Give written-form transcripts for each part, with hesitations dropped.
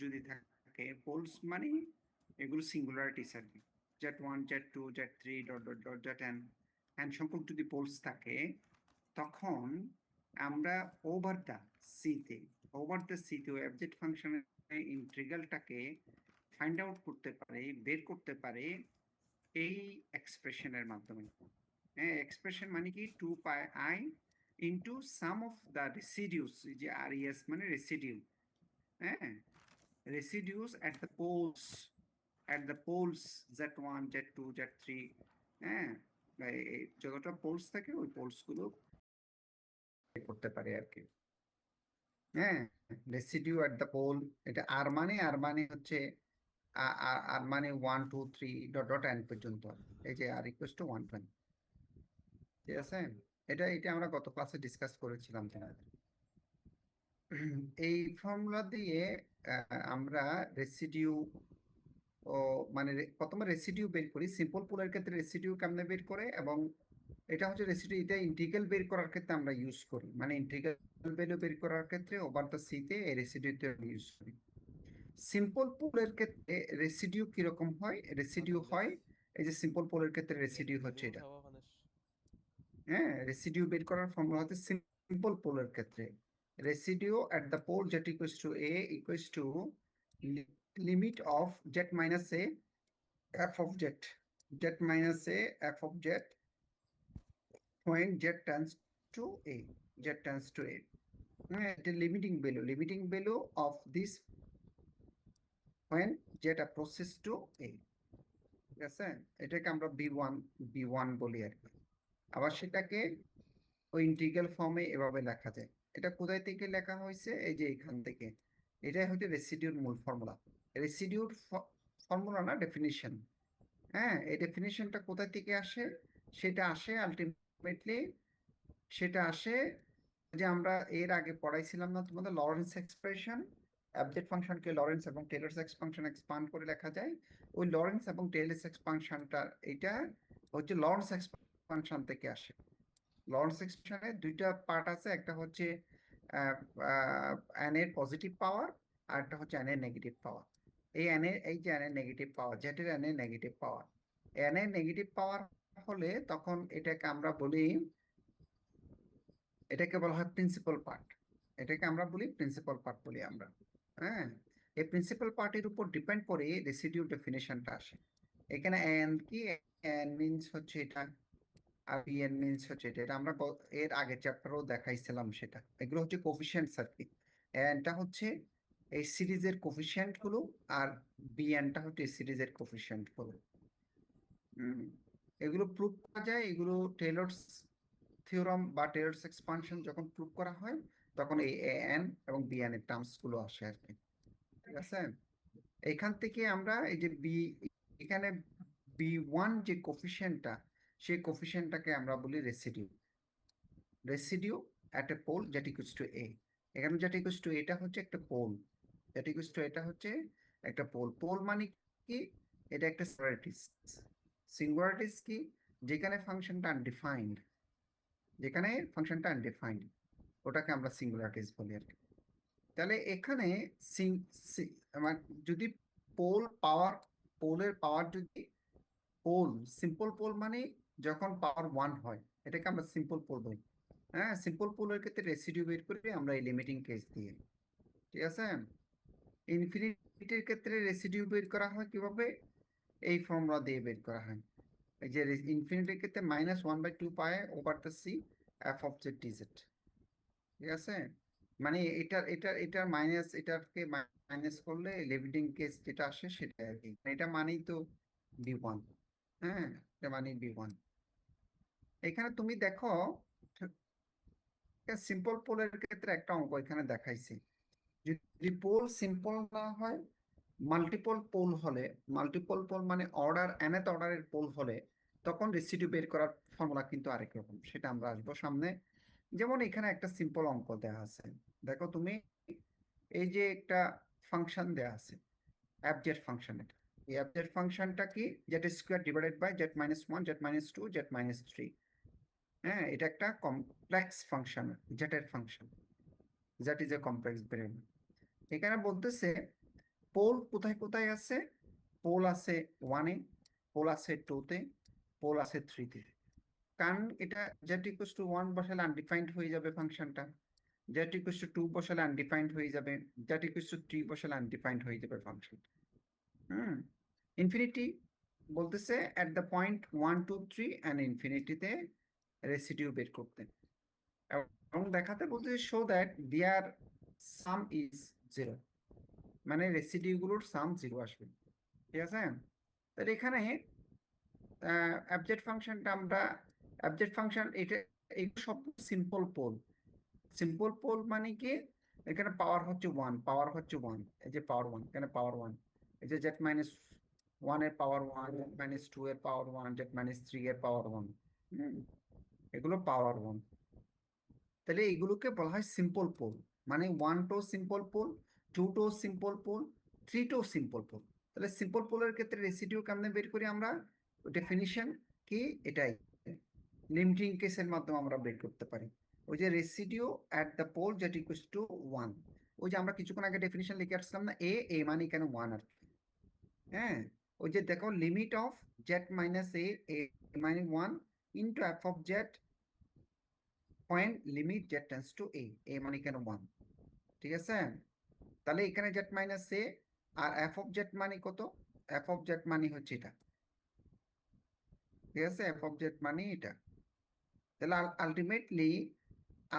যদি থাকে, পোলস মানে এগুলো সিঙ্গুলারিটিস আর কি, z1 z2 z3 dot dot dot zn সংখ্যক যদি পোলস থাকে, তখন আমরা ওভার দ্য সিতে অবজেক্ট ফাংশনের ইন্টিগ্রালটাকে ফাইন্ড আউট করতে পারে, বের করতে পারে এই এক্সপ্রেশনের মাধ্যমে। হ্যাঁ, এক্সপ্রেশন মানে কি 2πi into some of the residues, যে আর ইএস মানে রেসিডিউ। হ্যাঁ, residues at the poles z1 z2 z3, হ্যাঁ, যতটা পোলস থাকে ওই পোলস গুলো করতে পারে আর কি। হ্যাঁ, রেসিডিউ এট দ্য পোল, এটা আর মানে হচ্ছে আর মানে 1 2 3 ডট ডট এন পর্যন্ত, এই যে আর ইকুয়ালস টু 1 1। ঠিক আছে, এটা এটা আমরা গত ক্লাসে ডিসকাস করেছিলাম তোমাদের। এই ফর্মুলা দিয়ে আমরা রেসিডিউ ও মানে প্রথমে রেসিডিউ বের করি। সিম্পল পুলের ক্ষেত্রে রেসিডিউ কেমনে বের করে, এবং এটা হচ্ছে রেসিডিউ, এটা ইন্টিগ্রাল বের করার ক্ষেত্রে আমরা ইউজ করি, মানে ইন্টিগ্রাল ভ্যালু বের করার ক্ষেত্রে ওভার দ্য সিতে এই রেসিডিউতে ইউজ করি। সিম্পল পুলের ক্ষেত্রে রেসিডিউ কিরকম হয়? রেসিডিউ হয় এই যে সিম্পল পুলের ক্ষেত্রে রেসিডিউ হচ্ছে এটা। হ্যাঁ, রেসিডিউ বের করার ফর্মুলা হচ্ছে সিম্পল পোলের ক্ষেত্রে residue at the pole Z equals to A equals to limit of Z minus A F of Z minus A F of Z when z tends to a, the limiting value of this when z approaches to a। ঠিক আছে, এটাকে আমরা B one বলি আর কি। আবার সেটাকে ওই integral ফর্মে এভাবে লেখা যায়। এটা কোথায় থেকে লেখা হয়েছে? এই যে এখান থেকে। এটাই হচ্ছে রেসিডিউর মূল ফর্মুলা। রেসিডিউর ফর্মুলা না, ডেফিনিশন। হ্যাঁ, এই ডেফিনিশনটা কোথায় থেকে আসে? সেটা আসে আলটিমেটলি, সেটা আসে যে আমরা এর আগে পড়াইছিলাম না তোমাদের, লরেন্স এক্সপ্রেশন। অবজেক্ট ফাংশনকে লরেন্স এবং টেলরস এক্সপানশন এক্সপান্ড করে লেখা যায়। ওই লরেন্স এবং টেলরস এক্সপানশনটা, এটা হচ্ছে লরেন্স এক্সপানশন থেকে আসে। লরেন্স এক্সপ্রেশনের দুইটা পার্ট আছে, একটা হচ্ছে এন এর পজিটিভ পাওয়ার, আর একটা হচ্ছে এন এর নেগেটিভ পাওয়ার। এই যে এন এর নেগেটিভ পাওয়ার, জেটের এন এর নেগেটিভ পাওয়ার, এন এর নেগেটিভ পাওয়ার হলে তখন এটাকে আমরা বলি, এটাকে বলা হয় প্রিন্সিপাল পার্ট। এটাকে আমরা বলি প্রিন্সিপাল পার্ট বলি আমরা। হ্যাঁ, এই প্রিন্সিপাল পার্টের উপর ডিপেন্ড করে রেসিডিউ ডেফিনেশনটা আসে। এখানে এন কি, এন মিনস হচ্ছে এটা, আর বিএন মিনস হচ্ছে এটা। এটা আমরা এর আগের চ্যাপ্টারও দেখাইছিলাম সেটা। এগুলো হচ্ছে কোফিশিয়েন্টস আর কি। এনটা হচ্ছে এই সিরিজের কোফিশিয়েন্ট গুলো, আর বিএনটা হচ্ছে এই সিরিজের কোফিশিয়েন্ট গুলো। এগুলো প্রুভ করা যায়, এগুলো টেলরস থিওরাম বা টেলরস এক্সপানশন যখন প্রুভ করা হয়, তখন এই এন এবং বিএন এর টার্মস গুলো আসে আর কি। ঠিক আছে, এখান থেকে আমরা এই যে এখানে বি ওয়ান যে কোফিশিয়েন্টটা, সেই কোফিশিয়েন্টটাকে আমরা বলি রেসিডিউ অ্যাট এ পোল যেটা ইকুয়ালস টু এ। এখানে যেটা ইকুয়ালস টু এটা হচ্ছে একটা পোল, যেটা ইকুয়ালস টু এটা হচ্ছে একটা পোল। পোল মানে কি? এটা একটা সিঙ্গুলারিটিস কি? যেখানে ফাংশনটা আনডিফাইন্ড, ওটাকে আমরা সিঙ্গুলারিটিস বলি আর কি। তাহলে এখানে মানে যদি পোলের পাওয়ার যদি সিম্পল পোল মানে যখন পাওয়ার 1 হয়, এটাকে আমরা সিম্পল পোল বলি। হ্যাঁ, সিম্পল পোলের ক্ষেত্রে রেসিডিউ বের করি আমরা এই লিমিটিং কেস দিয়ে। ঠিক আছে, ইনফিনিটির ক্ষেত্রে রেসিডিউ বের করা হয় কিভাবে? এই ফর্মুলা দিয়ে বের করা হয়। এই যে ইনফিনিটির ক্ষেত্রে -1/2π over the c f of z dz. ঠিক আছে, মানে এটার মাইনাস, এটাকে মাইনাস করলে লিমিটিং কেস যেটা আসে সেটা আর কি। এটা মানেই তো বি ওয়ান। হ্যাঁ, এটা মানে বি ওয়ান। এখানে তুমি দেখো, সিম্পল পোলের ক্ষেত্রে একটা অঙ্ক এখানে দেখাইছি। যদি পোল সিম্পল না হয়, মাল্টিপল পোল মানে nth অর্ডারের পোল হলে, তখন রেসিডিউ বের করার ফর্মুলা কিন্তু আরেক রকম, সেটা আমরা আসবো সামনে। যেমন এখানে একটা সিম্পল অঙ্ক দেওয়া আছে, দেখো তুমি, এই যে একটা ফাংশন দেওয়া আছে, অ্যাবজেট ফাংশন। এটা এই অ্যাবজেট ফাংশনটা কি? Z square divided by z-1 z-2 z-3। হ্যাঁ, এটা একটা কমপ্লেক্স ফাংশন, জেটের function, that is a complex variable. এখানে বলতেছে পোল কোথায় কোথায় আছে? পোল আছে 1-এ, পোল আছে 2-তে, পোল আছে 3-তে। কারণ এটা z ইকুয়ালস টু 1 বসালে আনডিফাইন্ড হয়ে যাবে ফাংশনটা, z ইকুয়ালস টু 2 বসালে আনডিফাইন্ড হয়ে যাবে, z ইকুয়ালস টু 3 বসালে আনডিফাইন্ড হয়ে যাবে ফাংশন। ইনফিনিটি বলতেছে এট দ্য পয়েন্ট 1 2 3 অ্যান্ড ইনফিনিটিতে রেসিডিউ বের করতে, এবং দেখাতে বলতেছে show that their sum is 0, মানে রেসিডিউগুলোর সাম 0 আসবে। ঠিক আছে? তাহলে এখানে অ্যাবজেক্ট ফাংশনটা আমরা অ্যাবজেক্ট ফাংশন এটা এগুলো সব সিম্পল পোল। সিম্পল পোল মানে কি? এখানে পাওয়ার হচ্ছে 1, পাওয়ার হচ্ছে 1, এই যে পাওয়ার 1, এখানে পাওয়ার 1, এই যে z মাইনাস 1 এর পাওয়ার 1, z মাইনাস 2 এর পাওয়ার 1, z মাইনাস 3 এর পাওয়ার 1, এগুলো পাওয়ার 1। তাহলে এইগুলোকে বলা হয় সিম্পল পোল, মানে 1টো সিম্পল পোল, 2টো সিম্পল পোল, 3টো সিম্পল পোল। তাহলে সিম্পল পোলের ক্ষেত্রে রেসিডিউ কেমনে বের করি আমরা? ডেফিনিশন কি? এটাই লিমিটিং কেসের মাধ্যমে আমরা বের করতে পারি। ওই যে রেসিডিউ অ্যাট দ্য পোল যেটা ইকুয়ালস টু 1, ওই যে আমরা কিছুক্ষণ আগে ডেফিনিশন লিখে আসলাম না, এ মানে এখানে 1 আর কি। হ্যাঁ, ওই যে দেখো limit of z minus a মানে 1 into f of z point limit z tends to a মানে এখানে 1। ঠিক আছে? তাহলে এখানে জেড মাইনাস এ আর এফ অফ জেড মানে কত? এফ অফ জেড মানে হচ্ছে এটা। ঠিক আছে? এফ অফ জেড মানে এটা। তাহলে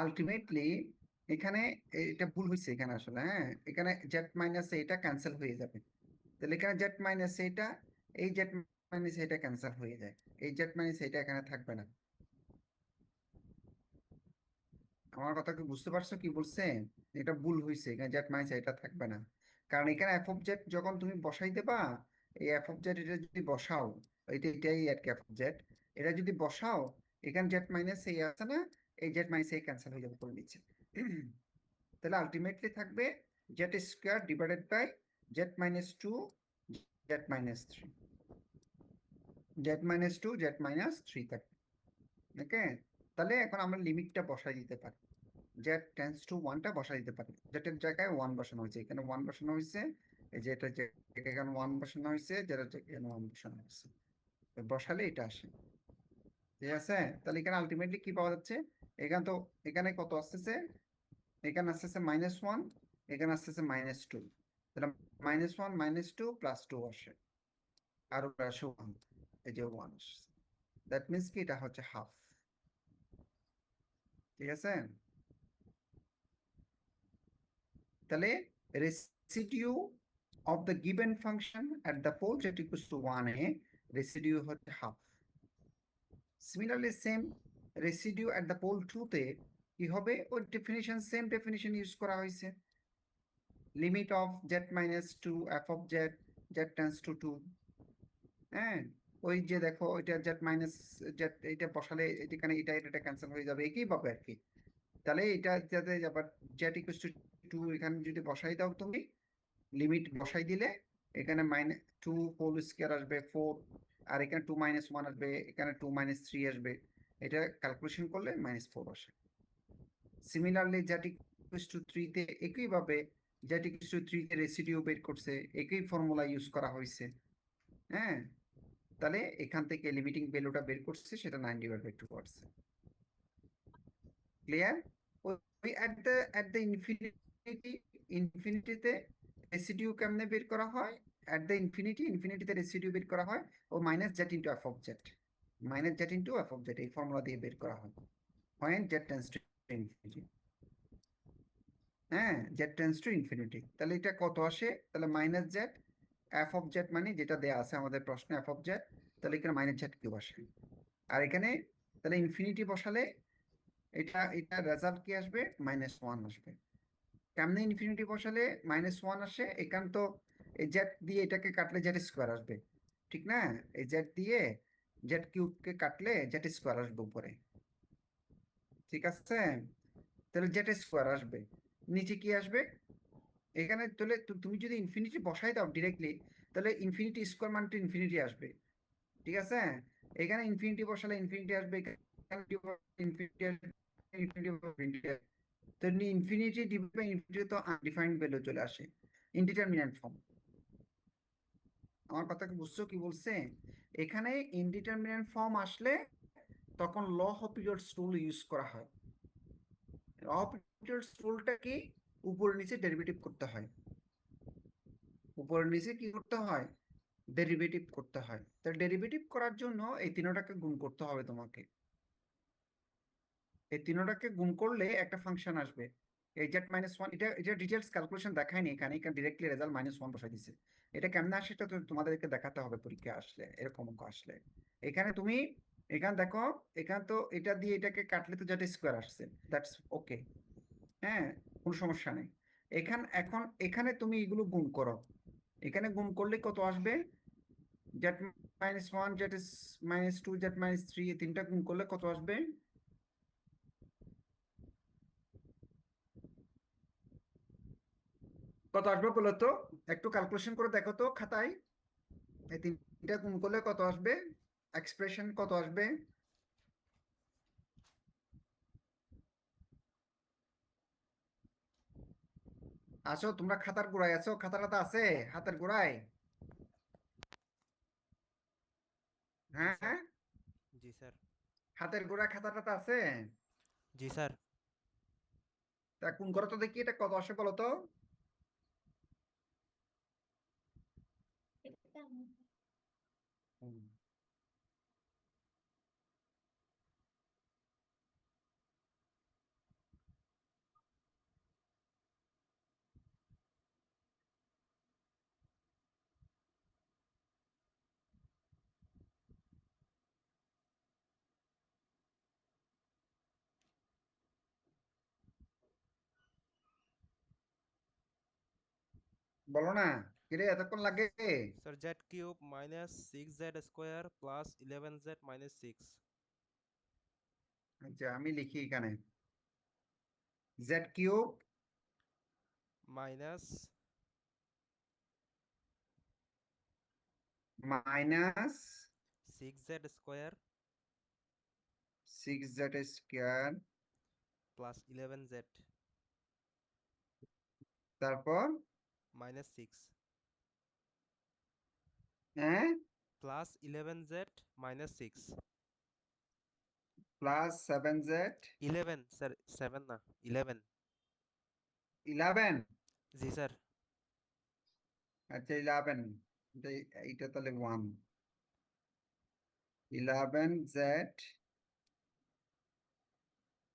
আলটিমেটলি এখানে এটা ভুল হয়েছে এখানে আসলে। হ্যাঁ, এখানে জেড মাইনাস এটা ক্যান্সেল হয়ে যাবে। তাহলে এখানে জেড মাইনাস এটা, এই জেড মাইনাস এটা ক্যান্সেল হয়ে যায়, এই জেড মাইনাস এটা এখানে থাকবে না। আমার কথা কি বুঝতে পারছো কি বলছে? এটা ভুল হয়েছে, এখানে জেড মাইনাস এটা থাকবে না। কারণ এখানে এফ অফ জেড যখন তুমি বসাই দেবা, এই এফ অফ জেড এটা যদি বসাও, এটাই আর কি এফ অফ জেড, এটা যদি বসাও, এখানে জেড মাইনাস এই আছে না, এই জেড মাইনাস এই ক্যান্সেল হয়ে যাবে করে নিচ্ছে। তাহলে আলটিমেটলি থাকবে Z square divided by Z minus 2 Z minus 3, Z minus 2 Z minus 3 থাকবে। ওকে, তাহলে এখন আমরা লিমিটটা বসাই দিতে পারি, জেড টেন্স টু 1টা বসাই দিতে পারি। জেটের জায়গায় 1 বসানো হয়েছে, এখানে 1 বসানো হয়েছে, এই যে এটার জায়গায় এখানে 1 বসানো হয়েছে, যেটার জায়গায় এখানে 1 বসানো হয়েছে, বসালে এটা আসে। ঠিক আছে? তাহলে এখানে আলটিমেটলি কি পাওয়া যাচ্ছে? এখানে তো এখানে কত আসতেছে? এখানে আসতেছে -1, এখানে আসতেছে -2, তাহলে -1 -2 +2 আসে, আর উপরে আসে 1, এই যে 1 আসছে। দ্যাট মিন্স কি এটা হচ্ছে হাফ। ঠিক আছে? তাহলে residue of the given function at the pole যেটা ইকুয়ালস টু 1 রেসিডিউ হচ্ছে half. Similarly same residue at the pole 2 তে কি হবে? ওই ডেফিনিশন, সেম ডেফিনিশন ইউজ করা হয়েছে, limit of z minus 2 F of Z Z tends two 2। হ্যাঁ, ওই যে দেখো ওইটা জেড মাইনাস জেড এটা বসালে এখানে এটা ক্যান্সেল হয়ে যাবে, একই পাবে আর কি। তাহলে এটা যাতে আবার জেড ইকুয়ালস টু 2 এখানে যদি বসাই দাও তুমি, লিমিট বসাই দিলে এখানে -2 হোল স্কয়ার আসবে 4, আর এখানে 2 - 1 আসবে, এখানে 2 - 3 আসবে, এটা ক্যালকুলেশন করলে -4 আসে। সিমিলারলি জেড ইকুয়ালস টু 3 তে একইভাবে জেড ইকুয়ালস টু 3 তে রেসিডিউ বের করছে, একই ফর্মুলা ইউজ করা হয়েছে। হ্যাঁ, তাহলে এখান থেকে লিমিটিং ভ্যালুটা বের করছে, সেটা 9/2 আসছে। ক্লিয়ার? ওই এট দ্য ইনফিনিটিতে রেসিডিউ কেমনে বের করা হয়? এট দ্য ইনফিনিটিতে রেসিডিউ বের করা হয় ও minus z into f of z, minus z into f of z, এই ফর্মুলা দিয়ে বের করা হয় when z tends to infinity। হ্যাঁ, z tends to infinity, তাহলে এটা কত আসে? তাহলে minus Z f of z মানে যেটা দেয়া আছে আমাদের প্রশ্নে এফ অফ জেড, তাহলে এখানে মাইনাস জেড কিউব আসে। আর এখানে তাহলে ইনফিনিটি বসালে এটা রেজাল্ট কি আসবে? -1 আসবে। কেমনে ইনফিনিটি বসালে -1 আসে? এখান তো এই জেড দিয়ে এটাকে কাটলে জেড স্কোয়ার আসবে, ঠিক না? এই জেড দিয়ে জেড কিউবকে কাটলে জেড স্কোয়ার আসবে উপরে। ঠিক আছে? তাহলে জেড স্কোয়ার আসবে, নিচে কি আসবে? এখানে তাহলে তুমি যদি ইনফিনিটি বসাই দাও ডিরেক্টলি, তাহলে ইনফিনিটি স্কোয়ার মানে ইনফিনিটি আসবে। ঠিক আছে? এখানে ইনফিনিটি বসালে ইনফিনিটি আসবে, ইনফিনিটি আসবে, ইনফিনিটি আসবে। তো ইনফিনিটি ডিভাইড বাই ইনফিনিটি তো আনডিফাইন্ড ভ্যালু চলে আসে, ইনডিটারমিনেন্ট ফর্ম। আমার কথা কি বুঝছো? কি বলছে এখানে? ইনডিটারমিনেন্ট ফর্ম আসলে তখন law of periods rule use করা হয়। ল অফ পিরিয়ডস রুলটা কি? উপরে নিচে ডেরিভেটিভ করতে হয়। উপরে নিচে কি করতে হয়? ডেরিভেটিভ করতে হয়। তো ডেরিভেটিভ করার জন্য এই তিনটাকে গুণ করতে হবে তোমাকে। এই তিনটাকে গুণ করলে একটা ফাংশন আসবে, এই জেড মাইনাস ওয়ান। এটা এটা ডিটেলস ক্যালকুলেশন দেখায়নি এখানে, এখানে ডিরেক্টলি রেজাল্ট -1 বসাই দিছে। এটা কেমনে আসে এটা তো তোমাদেরকে দেখাতে হবে পরীক্ষা আসলে, এরকম অঙ্ক আসলে। এখানে তুমি, এখানে দেখো, এখানে তো এটা দিয়ে এটাকে কাটলে তো যেটা স্কোয়ার আসছে, দ্যাটস ওকে। হ্যাঁ, কোনো সমস্যা নেই। এখন এখানে তুমি এগুলো গুণ করো। এখানে গুণ করলে কত আসবে? Z minus one, Z minus two, Z minus three, এই তিনটা গুণ করলে কত আসবে? কত আসবে বলো তো? একটু ক্যালকুলেশন করে দেখো তো খাতায়। এই তিনটা গুণ করলে কত আসবে? এক্সপ্রেশন কত আসবে? আছো তোমরা? খাতার গোড়ায় আছো? খাতাটা আছে হাতের গোড়ায়? জি হ্যাঁ স্যার। হ্যাঁ, জি স্যার। হাতের গোড়ায় খাতাটা আছে? জি স্যার। তা কোন করো তো দেখি, এটা কত আসে বলো তো? হুম, বলো না। কিরে এতক্ষণ লাগে? Sir Z cube minus six Z square plus 11z minus six. আচ্ছা আমি লিখি এখানে, Z cube minus minus six Z square six Z square, plus 11z তারপর মাইনাস সিক্স হ্যাঁ plus 11z minus six. Plus seven Z 11 sir, 7 না, 11। 11। জি sir. আচ্ছা 11, এইটা তাহলে 1, 11z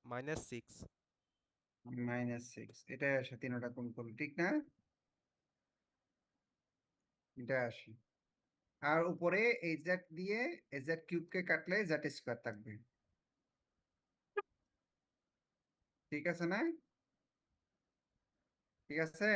minus six. Minus six, এটা আসে তিনটা কোণ করলে, ঠিক না? এটা আসে। আর উপরে এই জেড দিয়ে এই জেড কিউবকে কাটলে জেড স্কোয়ার থাকবে। ঠিক আছে না? ঠিক আছে।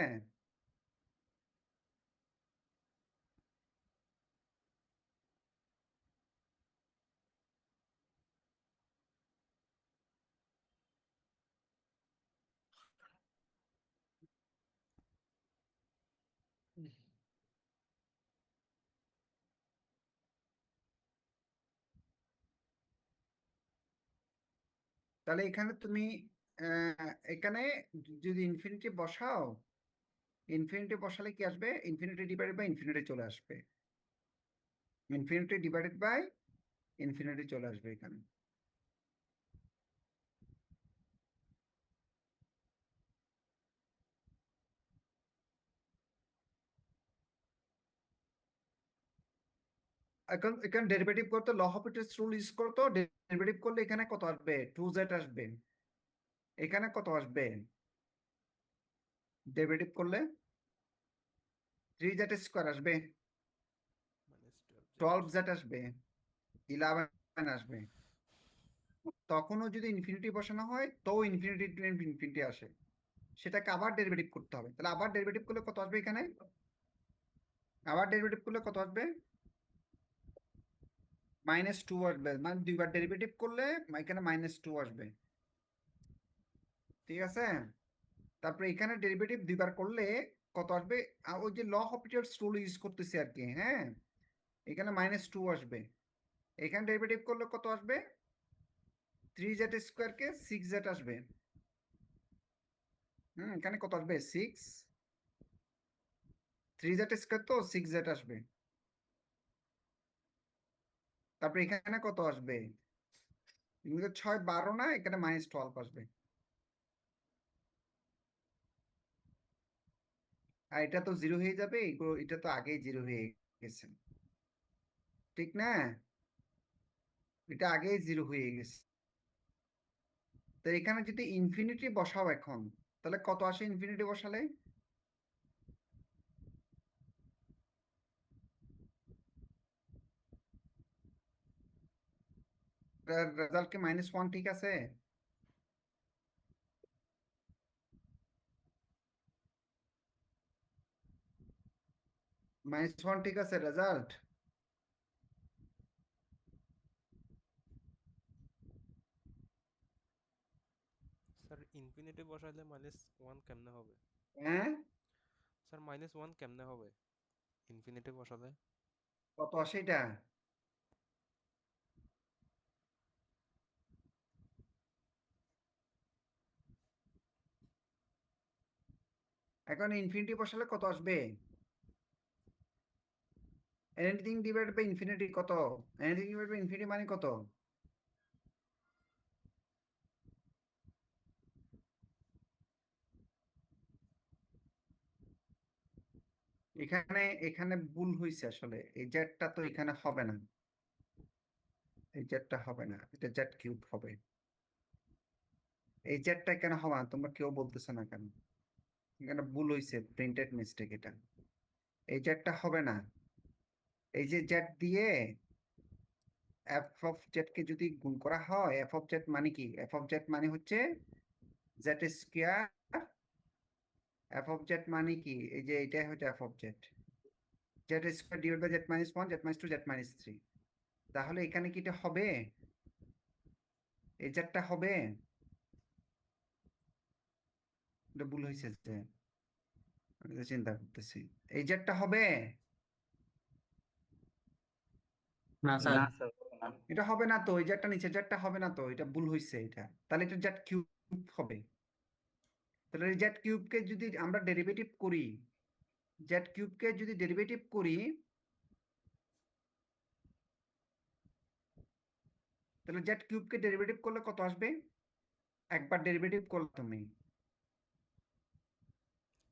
তাহলে এখানে তুমি এখানে যদি ইনফিনিটি বসাও, ইনফিনিটি বসালে কি আসবে? ইনফিনিটি ডিভাইডেড বাই ইনফিনিটি চলে আসবে। ইনফিনিটি ডিভাইডেড বাই ইনফিনিটি চলে আসবে এখানে। এখন এখানে ডেরিভেটিভ করতে law of its rule use করতো। ডেরিভেটিভ করলে এখানে কত আসবে? 2z আসবে। এখানে কত আসবে ডেরিভেটিভ করলে? 3z স্কোয়ার আসবে, মাইনাস 12z। 12z আসবে, 11 আসবে। তখনও যদি ইনফিনিটি বসানো হয় তো ইনফিনিটি টু ইনফিনিটি আসে, সেটাকে আবার ডেরিভেটিভ করতে হবে। তাহলে আবার ডেরিভেটিভ করলে কত আসবে এখানে? আবার ডেরিভেটিভ করলে কত আসবে? -2 আসবে, মানে দুইবার ডেরিভেটিভ করলে এখানে -2 আসবে। ঠিক আছে। তারপরে এখানে ডেরিভেটিভ দুইবার করলে কত আসবে? ওই যে law of periods rule use করতেছি আর কি, হ্যাঁ। এখানে -2 আসবে। এখানে ডেরিভেটিভ করলে কত আসবে? 3z স্কোয়ারকে 6z আসবে। এখানে কত আসবে? 6, 3z স্কোয়ার তো 6z আসবে। তারপর এখানে কত আসবে? এগুলো 6 12 না, এখানে -12 আসবে। আর এটা তো 0 হয়ে যাবে, এগুলো এটা তো আগেই 0 হয়ে গেছে, ঠিক না? এটা আগেই 0 হয়ে গেছে। তো এখানে যদি ইনফিনিটি বসাও এখন, তাহলে কত আসে ইনফিনিটি বসালে? রেজাল্ট কি -1 ঠিক আছে? -1 ঠিক আছে রেজাল্ট? স্যার ইনফিনিটি বসাইলে -1 কেমনে হবে? হ্যাঁ, স্যার -1 কেমনে হবে ইনফিনিটি বসালে? কত আসে এটা? এখন ইনফিনিটি বসালে কত আসবে? এনিথিং ডিভাইড বাই ইনফিনিটি কত? এনিথিং ডিভাইড বাই ইনফিনিটি মানে কত? এখানে এখানে ভুল হয়েছে আসলে, এই জেডটা তো এখানে হবে না, এই জেডটা হবে না, এটা জেড কিউব হবে। এই জেডটা কেন হবে না তোমরা কেউ বলতেছো না কেন? এখানে ভুল হয়েছে, প্রিন্টেড মিস্টেক এটা। এই জেডটা হবে না। এই যে জেড দিয়ে এফ অফ জেড কে যদি গুণ করা হয়, এফ অফ জেড মানে কি? এফ অফ জেড মানে হচ্ছে z square. F of z মানে কি? এই যে এটাই হচ্ছে f of Z, Z square divide by z -1, z -2, z -3। তাহলে এখানে কি এটা হবে? এই জেডটা হবে? এটা ভুল হয়েছে যে, আমি তো চিন্তা করতেছি। এই জেডটা হবে? না স্যার। না স্যার, হবে না। এটা হবে না তো, এই জেডটা নিচে জেডটা হবে না তো, এটা ভুল হয়েছে এটা। তাহলে এটা জেড কিউব হবে। তাহলে এই জেড কিউবকে যদি আমরা ডেরিভেটিভ করি, জেড কিউবকে যদি ডেরিভেটিভ করি, তাহলে জেড কিউবকে ডেরিভেটিভ করলে কত আসবে? একবার ডেরিভেটিভ করলে তুমি,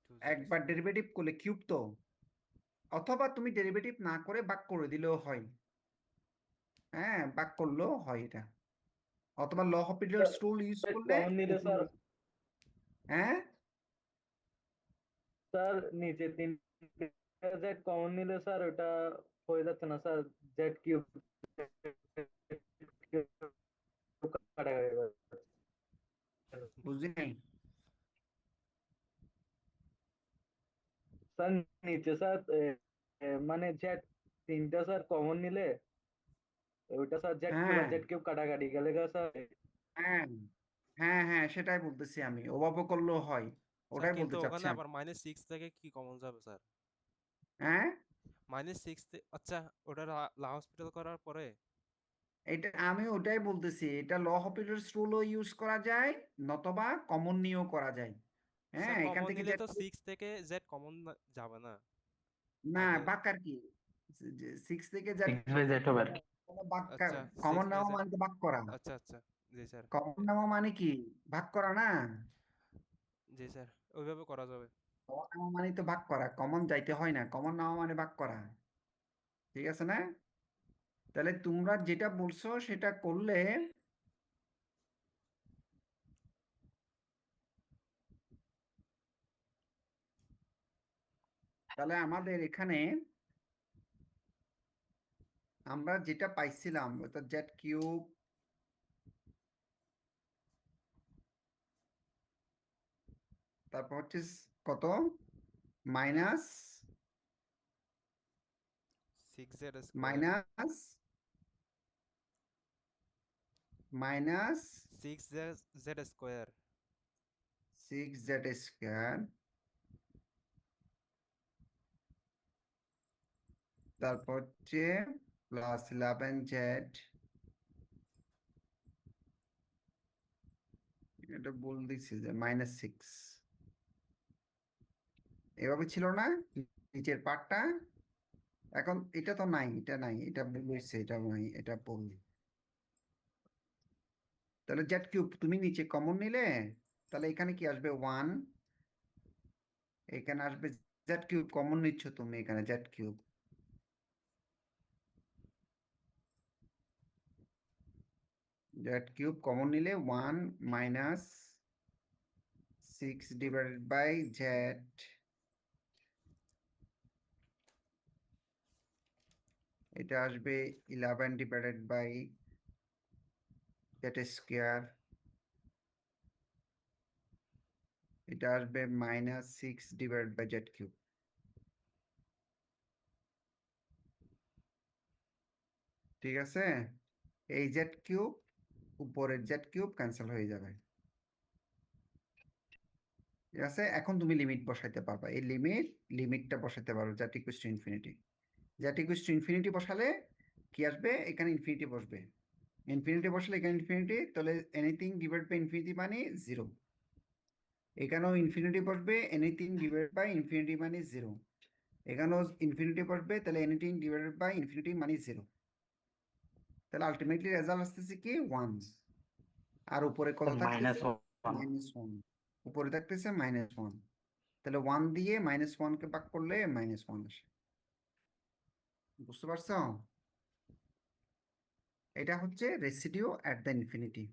2z একবার ডেরিভেটিভ করলে কিউব তো, অথবা তুমি ডেরিভেটিভ না করে ভাগ করে দিলেও হয়। হ্যাঁ, ভাগ করলেও হয় এটা, অথবা law of Peter's rule use করলে। কমন নিলে স্যার, হ্যাঁ, স্যার নিচে 3 জেড কমন নিলে স্যার ওটা হয়ে যাচ্ছে না স্যার, জেড কিউব কাটা হয়ে যাচ্ছে। বুঝলি নাই? স্যার নিচে স্যার মানে জেড 3টা স্যার কমন নিলে ওইটা স্যার জেড পুরো হ্যাঁ জেড কিউব কাটাকাটি গেলে স্যার। হ্যাঁ হ্যাঁ হ্যাঁ, সেটাই বলতেছি আমি, ওভাবে করলেও হয়, স্যার ওটাই কিন্তু বলতে চাচ্ছি ওখানে আমি। আবার -6 থেকে কি কমন যাবে স্যার? হ্যাঁ, -6 আচ্ছা, ওটা লা হসপিটাল করার পরে। এটা আমি ওটাই বলতেছি, এটা ল অফ পিটার্স রুলও ইউজ করা যায়, নতবা কমন নিয়েও করা যায়। হ্যাঁ, স্যার এখান কমন থেকে নিলে জেড, তো 6 থেকে জেড কমন যাবে না না আগে। বাক্কার কি, 6 থেকে জেড 6/z হবে। বাক্কার, আচ্ছা কমন 6 বাই নেওয়া জেড। মানে তো ভাগ করা। আচ্ছা আচ্ছা, জি স্যার। কমন নেওয়া মানে কি? ভাগ করা না? জি স্যার, ওইভাবে করা যাবে। কমন নেওয়া মানে তো ভাগ করা, কমন যাইতে হয় না, কমন নেওয়া মানে ভাগ করা। ঠিক আছে না? তাহলে তোমরা যেটা বলছো সেটা করলে, তাহলে আমাদের এখানে আমরা যেটা পাইছিলাম অর্থাৎ জেড কিউব, তারপর হচ্ছে কত, minus 6z square, minus minus 6z square 6z², তারপর হচ্ছে +11z, এটা বল দিছি যে -6, এভাবে ছিল না নিচের পার্টটা? এখন এটা তো নাই, এটা নাই, এটা বলছে এটা নাই, এটা পোল। তাহলে জেড কিউব তুমি নিচে কমন নিলে, তাহলে এখানে কি আসবে 1, এখানে আসবে জেড কিউব কমন নিচ্ছ তুমি, এখানে Z cube. Z cube common নিলে 1 মাইনাস 6 ডিভাইডেড বাই জেড, এটা আসবে 11 ডিভাইডেড বাই জেড স্কোয়ার, এটা আসবে minus 6 divided by z cube. ঠিক আছে, এই জেড কিউব উপরের জেড কিউব ক্যান্সেল হয়ে যাবে। ঠিক আছে, এখন তুমি লিমিট বসাইতে পারবা, এই লিমিটটা বসাইতে পারো Z equals to infinity. Z equals to infinity বসালে কি আসবে, এখানে ইনফিনিটি বসবে, ইনফিনিটি বসলে এখানে ইনফিনিটি, তাহলে এনিথিং ডিভাইড বাই ইনফিনিটি মানে 0। এখানেও ইনফিনিটি বসবে, এনিথিং ডিভাইড বাই ইনফিনিটি মানে 0। এখানেও ইনফিনিটি বসবে, তাহলে এনিথিং ডিভাইডেড বাই ইনফিনিটি মানে 0। তাহলে আলটিমেটলি রেজাল্ট আসতেছে কি 1, আর উপরে কত থাকতেছে -1 -1, উপরে থাকতেছে -1। তাহলে 1 দিয়ে -1 কে ভাগ করলে -1 আসে। বুঝতে পারছো? এটা হচ্ছে residue at the infinity,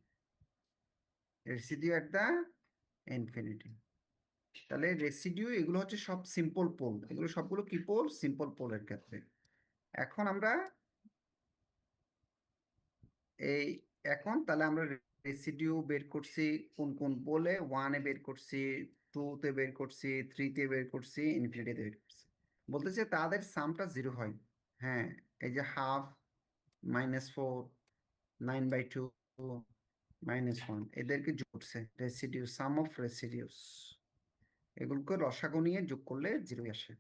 residue at the infinity. তাহলে রেসিডিউ এগুলো হচ্ছে সব সিম্পল পোল, এগুলো সবগুলো কি পোল, সিম্পল পোলের ক্ষেত্রে। এখন আমরা এই এখন তাহলে আমরা রেসিডিউ বের করছি কোন কোন পোলে, 1-এ বের করছি, 2-তে বের করছি, 3-তে বের করছি, ইনফিনিটিতে বের করছি। বলতেছে তাদের সামটা 0 হয়। হ্যাঁ, এই যে হাফ, -4, 9/2, -1, এদেরকে যোগ করছে রেসিডিউ, সাম অফ রেসিডিউস, এগুলোকে লসাগু নিয়ে যোগ করলে 0 আসে।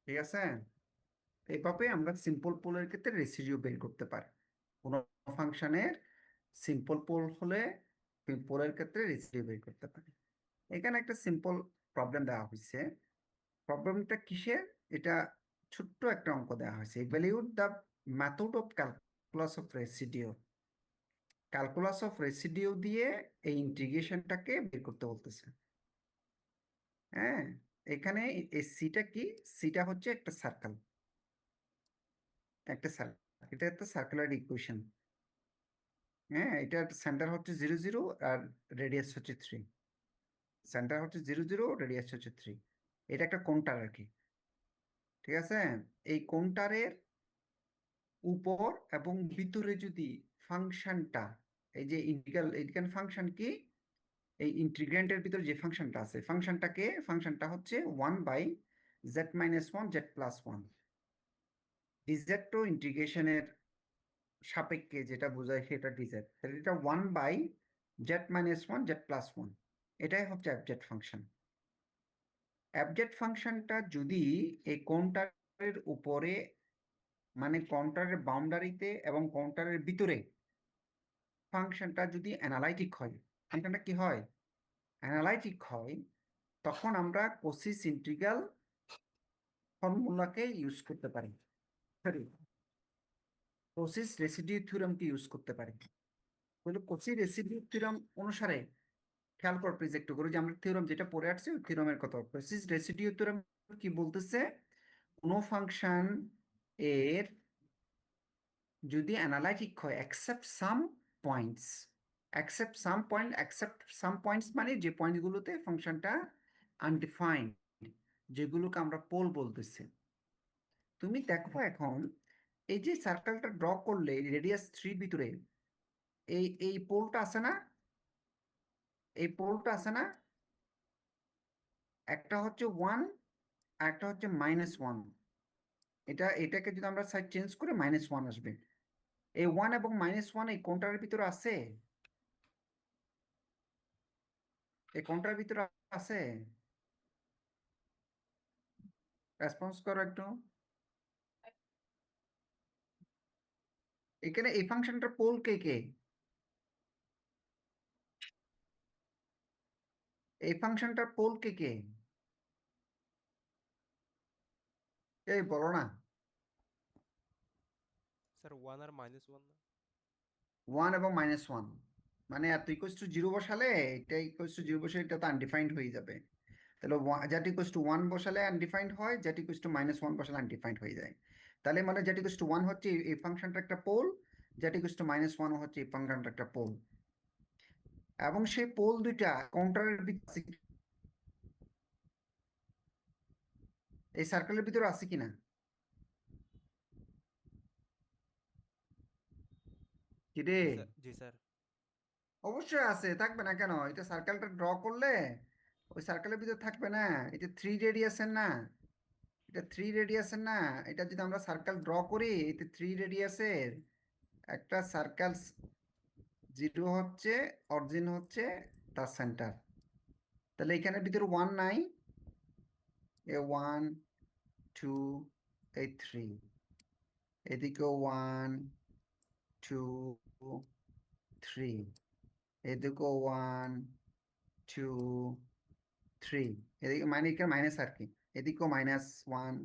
ঠিক আছে, এইভাবে আমরা সিম্পল পোলের ক্ষেত্রে রেসিডিউ বের করতে পারি। কোনো ফাংশনের সিম্পল পোল হলে পোলের ক্ষেত্রে রেসিডিউ বের করতে পারি। এখানে একটা সিম্পল প্রবলেম দেওয়া হয়েছে। প্রবলেমটা কিসের, এটা ছোট্ট একটা অঙ্ক দেওয়া হয়েছে, evaluate the method of calculus of residue. Calculus of residue দিয়ে এই ইন্টিগ্রেশনটাকে বের করতে বলতেছে। হ্যাঁ, এখানে এই সিটা কি, সিটা হচ্ছে একটা সার্কেল, একটা সার্কেল, এটা একটা সার্কুলার ইকুয়েশন। হ্যাঁ, এটার সেন্টার হচ্ছে 0 0 আর রেডিয়াস হচ্ছে 3। সেন্টার হচ্ছে 0 0, রেডিয়াস হচ্ছে 3। এটা একটা কোণটার আর কি। ঠিক আছে, এই কোণটারের উপর এবং ভিতরে যদি ফাংশনটা, এই যে ইন্টিগ্রাল, এখানে ফাংশন কি, এই ইন্টিগ্র্যান্ডের ভিতরে যে ফাংশনটা আছে, ফাংশনটা হচ্ছে 1/z-1 z+1। ডিজেড তো ইন্টিগ্রেশনের সাপেক্ষে যেটা বোঝায় সেটা ডিজেড, তাহলে এটা 1/z-1 z+1, এটাই হচ্ছে অ্যাবজেক্ট ফাংশন। অ্যাবজেক্ট ফাংশনটা যদি এই কোণটারের উপরে, মানে কোণটারের বাউন্ডারিতে এবং কোণটারের ভিতরে ফাংশনটা যদি অ্যানালাইটিক হয়, ফাংশনটা কি হয়, অ্যানালাইটিক হয়, তখন আমরা কোসিস ইন্টিগ্রাল ফর্মুলাকে ইউজ করতে পারি, সরি, কোসিস রেসিডিউ থিওরেমকে ইউজ করতে পারি। তাহলে কোসি রেসিডিউ থিওরেম অনুসারে, খেয়াল কর প্লিজ একটু করে, যে আমরা থিওরেম যেটা পড়ে আসছি ওই থিওরেমের কথা, কোসিস রেসিডিউ থিওরেম কি বলতেছে, কোনো ফাংশন এর যদি অ্যানালাইটিক হয় অ্যাকসেপ্ট সাম পয়েন্টস, অ্যাকসেপ্ট সাম পয়েন্টস মানে যে পয়েন্টগুলোতে ফাংশনটা আনডিফাইন্ড, যেগুলোকে আমরা পোল বলতেছি। তুমি দেখো এখন এই যে সার্কেলটা ড্র করলে রেডিয়াস 3 ভিতরে এই পোলটা আছে না, এই পোলটা আছে না, একটা হচ্ছে 1 আর একটা হচ্ছে -1। এটাকে যদি আমরা সাইড চেঞ্জ করে -1 আসবে। এই 1 এবং -1 এই কোণটার ভিতরে আছে, এই কোণটার ভিতরে আছে, রেসপন্স করো একটু। এখানে এই ফাংশনটার পোল কে কে, এই ফাংশনটার পোল কে কে, এই বলো না, স্যার 1 আর -1 না? 1 এবং -1, মানে এত ইকুয়ালস টু 0 বসালে এটা ইকুয়ালস টু 0 বসালে এটা তো আনডিফাইন্ড হয়ে যাবে। তাহলে যেটা ইকুয়ালস টু 1 বসালে আনডিফাইন্ড হয়, যেটা ইকুয়ালস টু -1 বসালে আনডিফাইন্ড হয়ে যায়। তাহলে মানে যেটা ইকুয়ালস টু 1 হচ্ছে এই ফাংশনটা একটা পোল, যেটা ইকুয়ালস টু -1 হচ্ছে এই ফাংশনটা একটা পোল। এবং সেই পোল দুইটা কাউন্টারের ভিতরে এই সার্কেলের ভিতরে আছে কিনা? কি রে? জি স্যার, জি স্যার। অবশ্যই আছে, থাকবে না কেন? এটা সার্কেলটা ড্র করলে ওই সার্কেলের ভিতরে থাকবে না? এটা 3 রেডিয়াসের না, এটা 3 রেডিয়াসের না। এটা যদি আমরা সার্কেল ড্র করি, এটা 3 রেডিয়াসের একটা সার্কেল, 0 হচ্ছে অরিজিন, হচ্ছে তার সেন্টার। তাহলে এখানের ভিতরে 1 নাই, এ 1 2 এই 3, এদিকেও 1 2 3, এদিকেও 1 2 3, এদিকে মানে এখানে মাইনাস আর কি, এদিকেও -1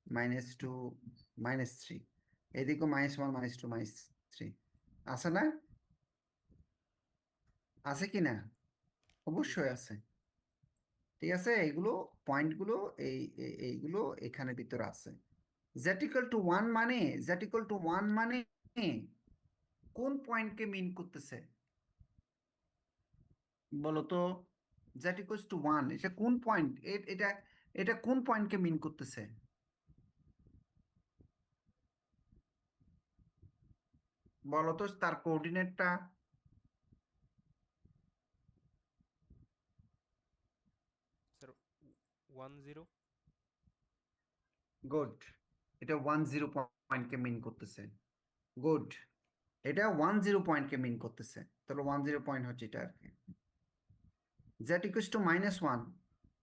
-2 -3, এদিকেও -1 -2 -3, আছে না? আছে কি না? জি অবশ্যই স্যার। আছে। ঠিক আছে, এইগুলো পয়েন্টগুলো এইগুলো এখানে ভিতরে আছে। z = 1 মানে, z = 1 মানে কোন পয়েন্টকে মিন করতেছে বলো তো? z = 1 এটা কোন পয়েন্ট? এটা এটা কোন পয়েন্টকে মিন করতেছে বলো তো, তার কোঅর্ডিনেটটা? স্যার 1 0। গুড, এটা 10 পয়েন্টকে মিন করতেছে। গুড, এটা 10 পয়েন্টকে মিন করতেছে। তাহলে 10 পয়েন্ট হচ্ছে এটা আর কি। z = -1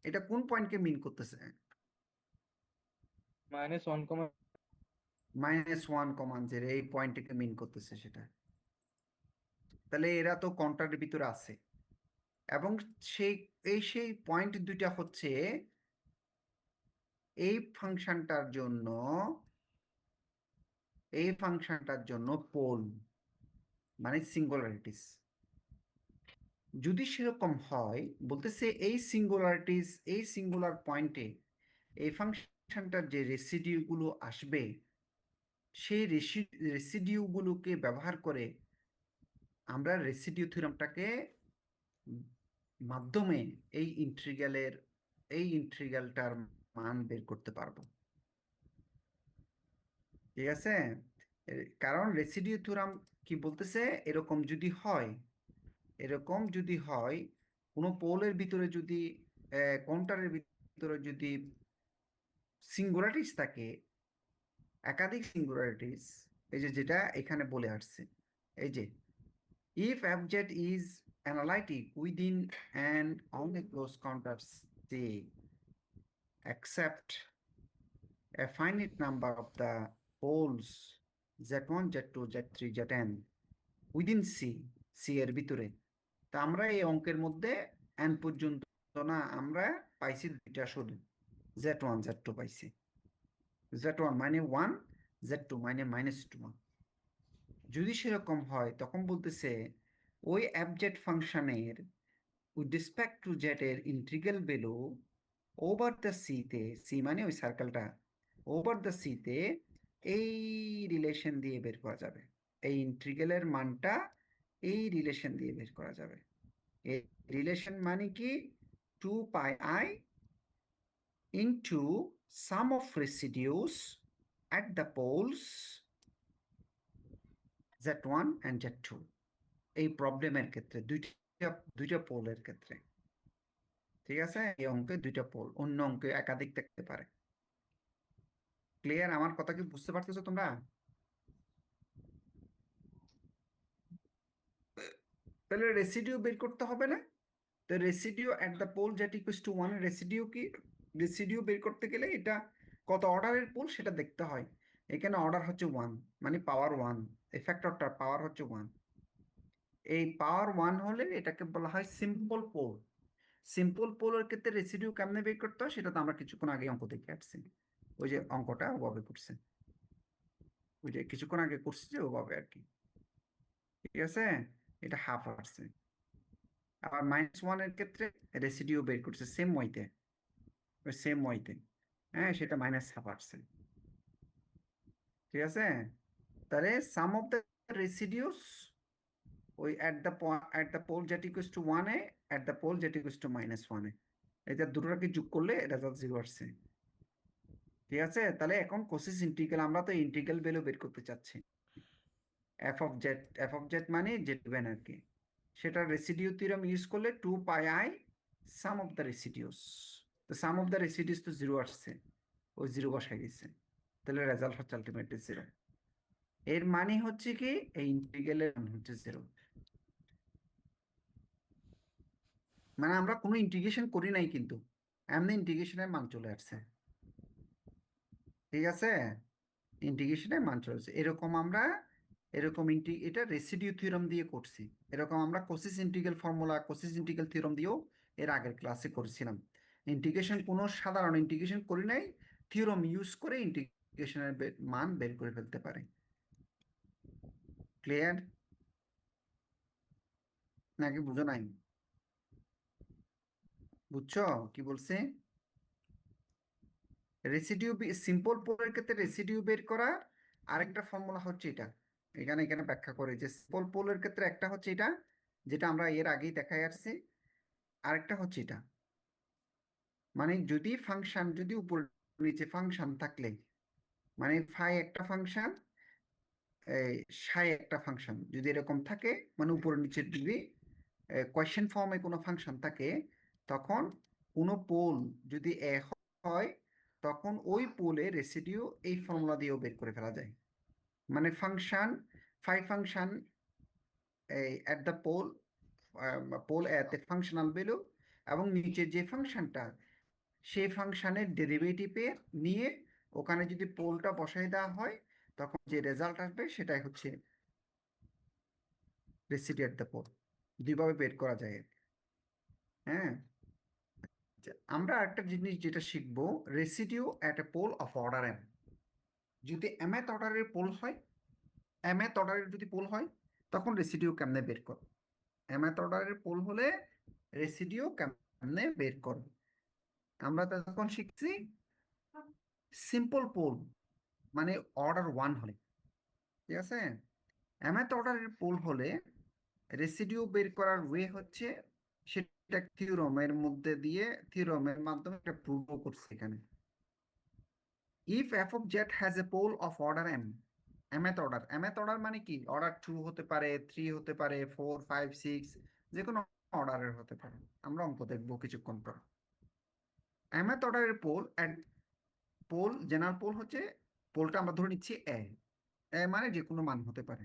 এটা কোন পয়েন্টকে মিন করতেছে? -1, -1,0 এই পয়েন্টটিকে মিন করতেছে সেটা। তাহলে এরা তো কন্ট্রাক্টের ভিতরে আছে, এবং সেই সেই পয়েন্ট দুইটা হচ্ছে এই ফাংশনটার জন্য, পোল, মানে সিঙ্গুলারিটিস। যদি সেরকম হয়, বলতেছে এই সিঙ্গুলার পয়েন্টে এই ফাংশনটার যে রেসিডিউগুলো আসবে, সেই রেসিডিউগুলোকে ব্যবহার করে আমরা রেসিডিউ থিওরেমটাকে মাধ্যমে এই ইন্টিগ্রালটার মান বের করতে পারবো। ঠিক আছে, কারণ রেসিডিউ থিওরেম কি বলতেছে, এরকম যদি হয় কোনো পোলের ভিতরে যদি কাউন্টারের ভিতরে যদি সিঙ্গুলারিটিস থাকে, একাধিক সিঙ্গুলারিটিস, এই যে যেটা এখানে বলে আসছে, এই যে if fz is analytic within and only closed counters C, except a finite number of the poles z1 z2 z3 zn within C এর ভিতরে। তা আমরা এই অঙ্কের মধ্যে n পর্যন্ত না, আমরা পাইছি দুইটা শুধু, z1 z2 পাইছি। z1 মানে 1, z2 মানে -2। যদি সেরকম হয় তখন বলতেছে ওই অ্যাবজেক্ট ফাংশনের with respect to z এর ইন্টিগ্রাল ভ্যালু ওভার দ্য সিতে, সি মানে ওই সার্কেলটা, ওভার দ্য সিতে এই রিলেশন দিয়ে বের করা যাবে। এই ইন্টিগ্রালের মানটা এই রিলেশন দিয়ে বের করা যাবে। এই রিলেশন মানে কি? 2πi into sum of residues at the poles z1 and z2, এই প্রবলেমের ক্ষেত্রে দুইটা পোলের ক্ষেত্রে। ঠিক আছে, এই অঙ্কে দুইটা পোল, অন্য অঙ্কে একাধিক থাকতে পারে। ক্লিয়ার? আমার কথা কি বুঝতে পারতেছো তোমরা? তাহলে রেসিডিউ বের করতে হবে না? তো রেসিডিউ এট দ্য পোল যেট ইকুয়ালস টু 1, রেসিডিউ কি? রেসিডিউ বের করতে গেলে এটা কত অর্ডারের পোল সেটা দেখতে হয়। এখানে অর্ডার হচ্ছে 1, মানে পাওয়ার 1, এই ফ্যাক্টরটার পাওয়ার হচ্ছে 1। এই পাওয়ার 1 হলে এটাকে বলা হয় সিম্পল পোল। সিম্পল পোলের ক্ষেত্রে রেসিডিউ কেমনে বের করতে হয় সেটা তো আমরা কিছুক্ষণ আগে অঙ্ক দেখে আসছি। ওই যে অঙ্কটা ওভাবে করছে, ওই যে কিছুক্ষণ আগে করছে যে ওভাবে আর কি, ঠিক আছে? এটা হাফ আসছে। আবার -1 এর ক্ষেত্রে রেসিডিউ বের করছে সেম ওয়াইতে, সেম ওয়াইতে, হ্যাঁ, সেটা -1/2 আসছে, ঠিক আছে? তাহলে সাম অফ দ্য রেসিডিউস ওই at the pole that equals to 1 A at the pole that equals to -1 এ, এটা দুটোকে যোগ করলে রেজাল্ট 0 আসছে, ঠিক আছে? তাহলে এখন কোসিস ইন্টিগ্রাল, আমরা তো ইন্টিগ্রাল ভ্যালু বের করতে চাচ্ছি, এফ অফ জেড মানে জেড ভ্যান আর কি, সেটা রেসিডিউ থিওরাম ইউজ করলে 2πi some of the residues, তো সাম অফ দ্য রেসিডিউস তো 0 আসছে, ওই 0 বসাই দিচ্ছে, তাহলে রেজাল্ট হচ্ছে আলটিমেটলি 0। এর মানে হচ্ছে কি এই ইন্টিগ্রালের মান হচ্ছে 0, মানে আমরা কোনো ইন্টিগ্রেশন করি নাই কিন্তু এমনি ইন্টিগ্রেশনের মান চলে আসছে, ঠিক আছে? ইন্টিগ্রেশনের মান চলে আসছে। এরকম আমরা এরকম এটা রেসিডিউ থিওরাম দিয়ে করছি, এরকম আমরা Cauchy's integral formula, Cauchy's integral theorem দিয়েও এর আগের ক্লাসে করেছিলাম। ইন্টিগ্রেশন কোনো সাধারণ ইন্টিগ্রেশন করি নাই, থিওরাম ইউজ করে ইন্টিগ্রেশনের মান বের করে ফেলতে পারে। ক্লিয়ার নাকি বুঝো নাই? বুঝছো কি বলছে? রেসিডিউ, সিম্পল পোলের ক্ষেত্রে রেসিডিউ বের করা আরেকটা ফর্মুলা হচ্ছে এটা, এখানে এখানে ব্যাখ্যা করে যে সিম্পল পোলের ক্ষেত্রে একটা হচ্ছে এটা, যেটা আমরা এর আগেই দেখাই আসছি, আরেকটা হচ্ছে এটা, মানে যদি ফাংশন, যদি উপর নিচে ফাংশন থাকলে, মানে ফাই একটা ফাংশন, এই সাই একটা ফাংশন যদি এরকম থাকে, মানে উপর নিচের যদি কোয়েশ্চেন ফর্মে কোনো ফাংশন থাকে, তখন কোনো পোল যদি এ হয়, তখন ওই পোলে রেসিডিউ এই ফর্মুলা দিয়েও বের করে ফেলা যায়। মানে ফাংশন, ফাই ফাংশন এই অ্যাট দ্য পোল, পোল এতে ফাংশনাল ভ্যালু, এবং নিচে যে ফাংশনটা, সেই ফাংশনের ডেরিভেটিভের নিয়ে ওখানে যদি পোলটা বসাই দেওয়া হয়, তখন যে রেজাল্ট আসবে সেটাই হচ্ছে রেসিডিউ অ্যাট দ্য পোল। দুইভাবে বের করা যায়, হ্যাঁ। আমরা একটা জিনিস যেটা শিখবো, residue at a pole of order m, যদি mth অর্ডারের পোল হয়, mth অর্ডারের যদি পোল হয়, তখন রেসিডিউ কেমনে বের করো, mth অর্ডারের পোল হলে রেসিডিউ কেমনে বের করো। আমরা তখন শিখছি সিম্পল পোল, মানে অর্ডার 1 হলে, ঠিক আছে? mth অর্ডারের পোল হলে রেসিডিউ বের করার ওয়ে হচ্ছে, সেটা থিওরামের মধ্যে দিয়ে, থিওরামের মাধ্যমে একটা প্রুভ করছে এখানে। If f of z has a pole of order m, mth order, mth order মানে কি, অর্ডার 2 হতে পারে, 3 হতে পারে, 4, 5, 6, যে কোনো অর্ডারের হতে পারে, আমরা অঙ্ক দেখবো কিছুক্ষণ পর। mth অর্ডারের পোল, পোল জেনারেল পোল হচ্ছে, পোলটা আমরা ধরে নিচ্ছি এ, মানে যে কোনো মান হতে পারে।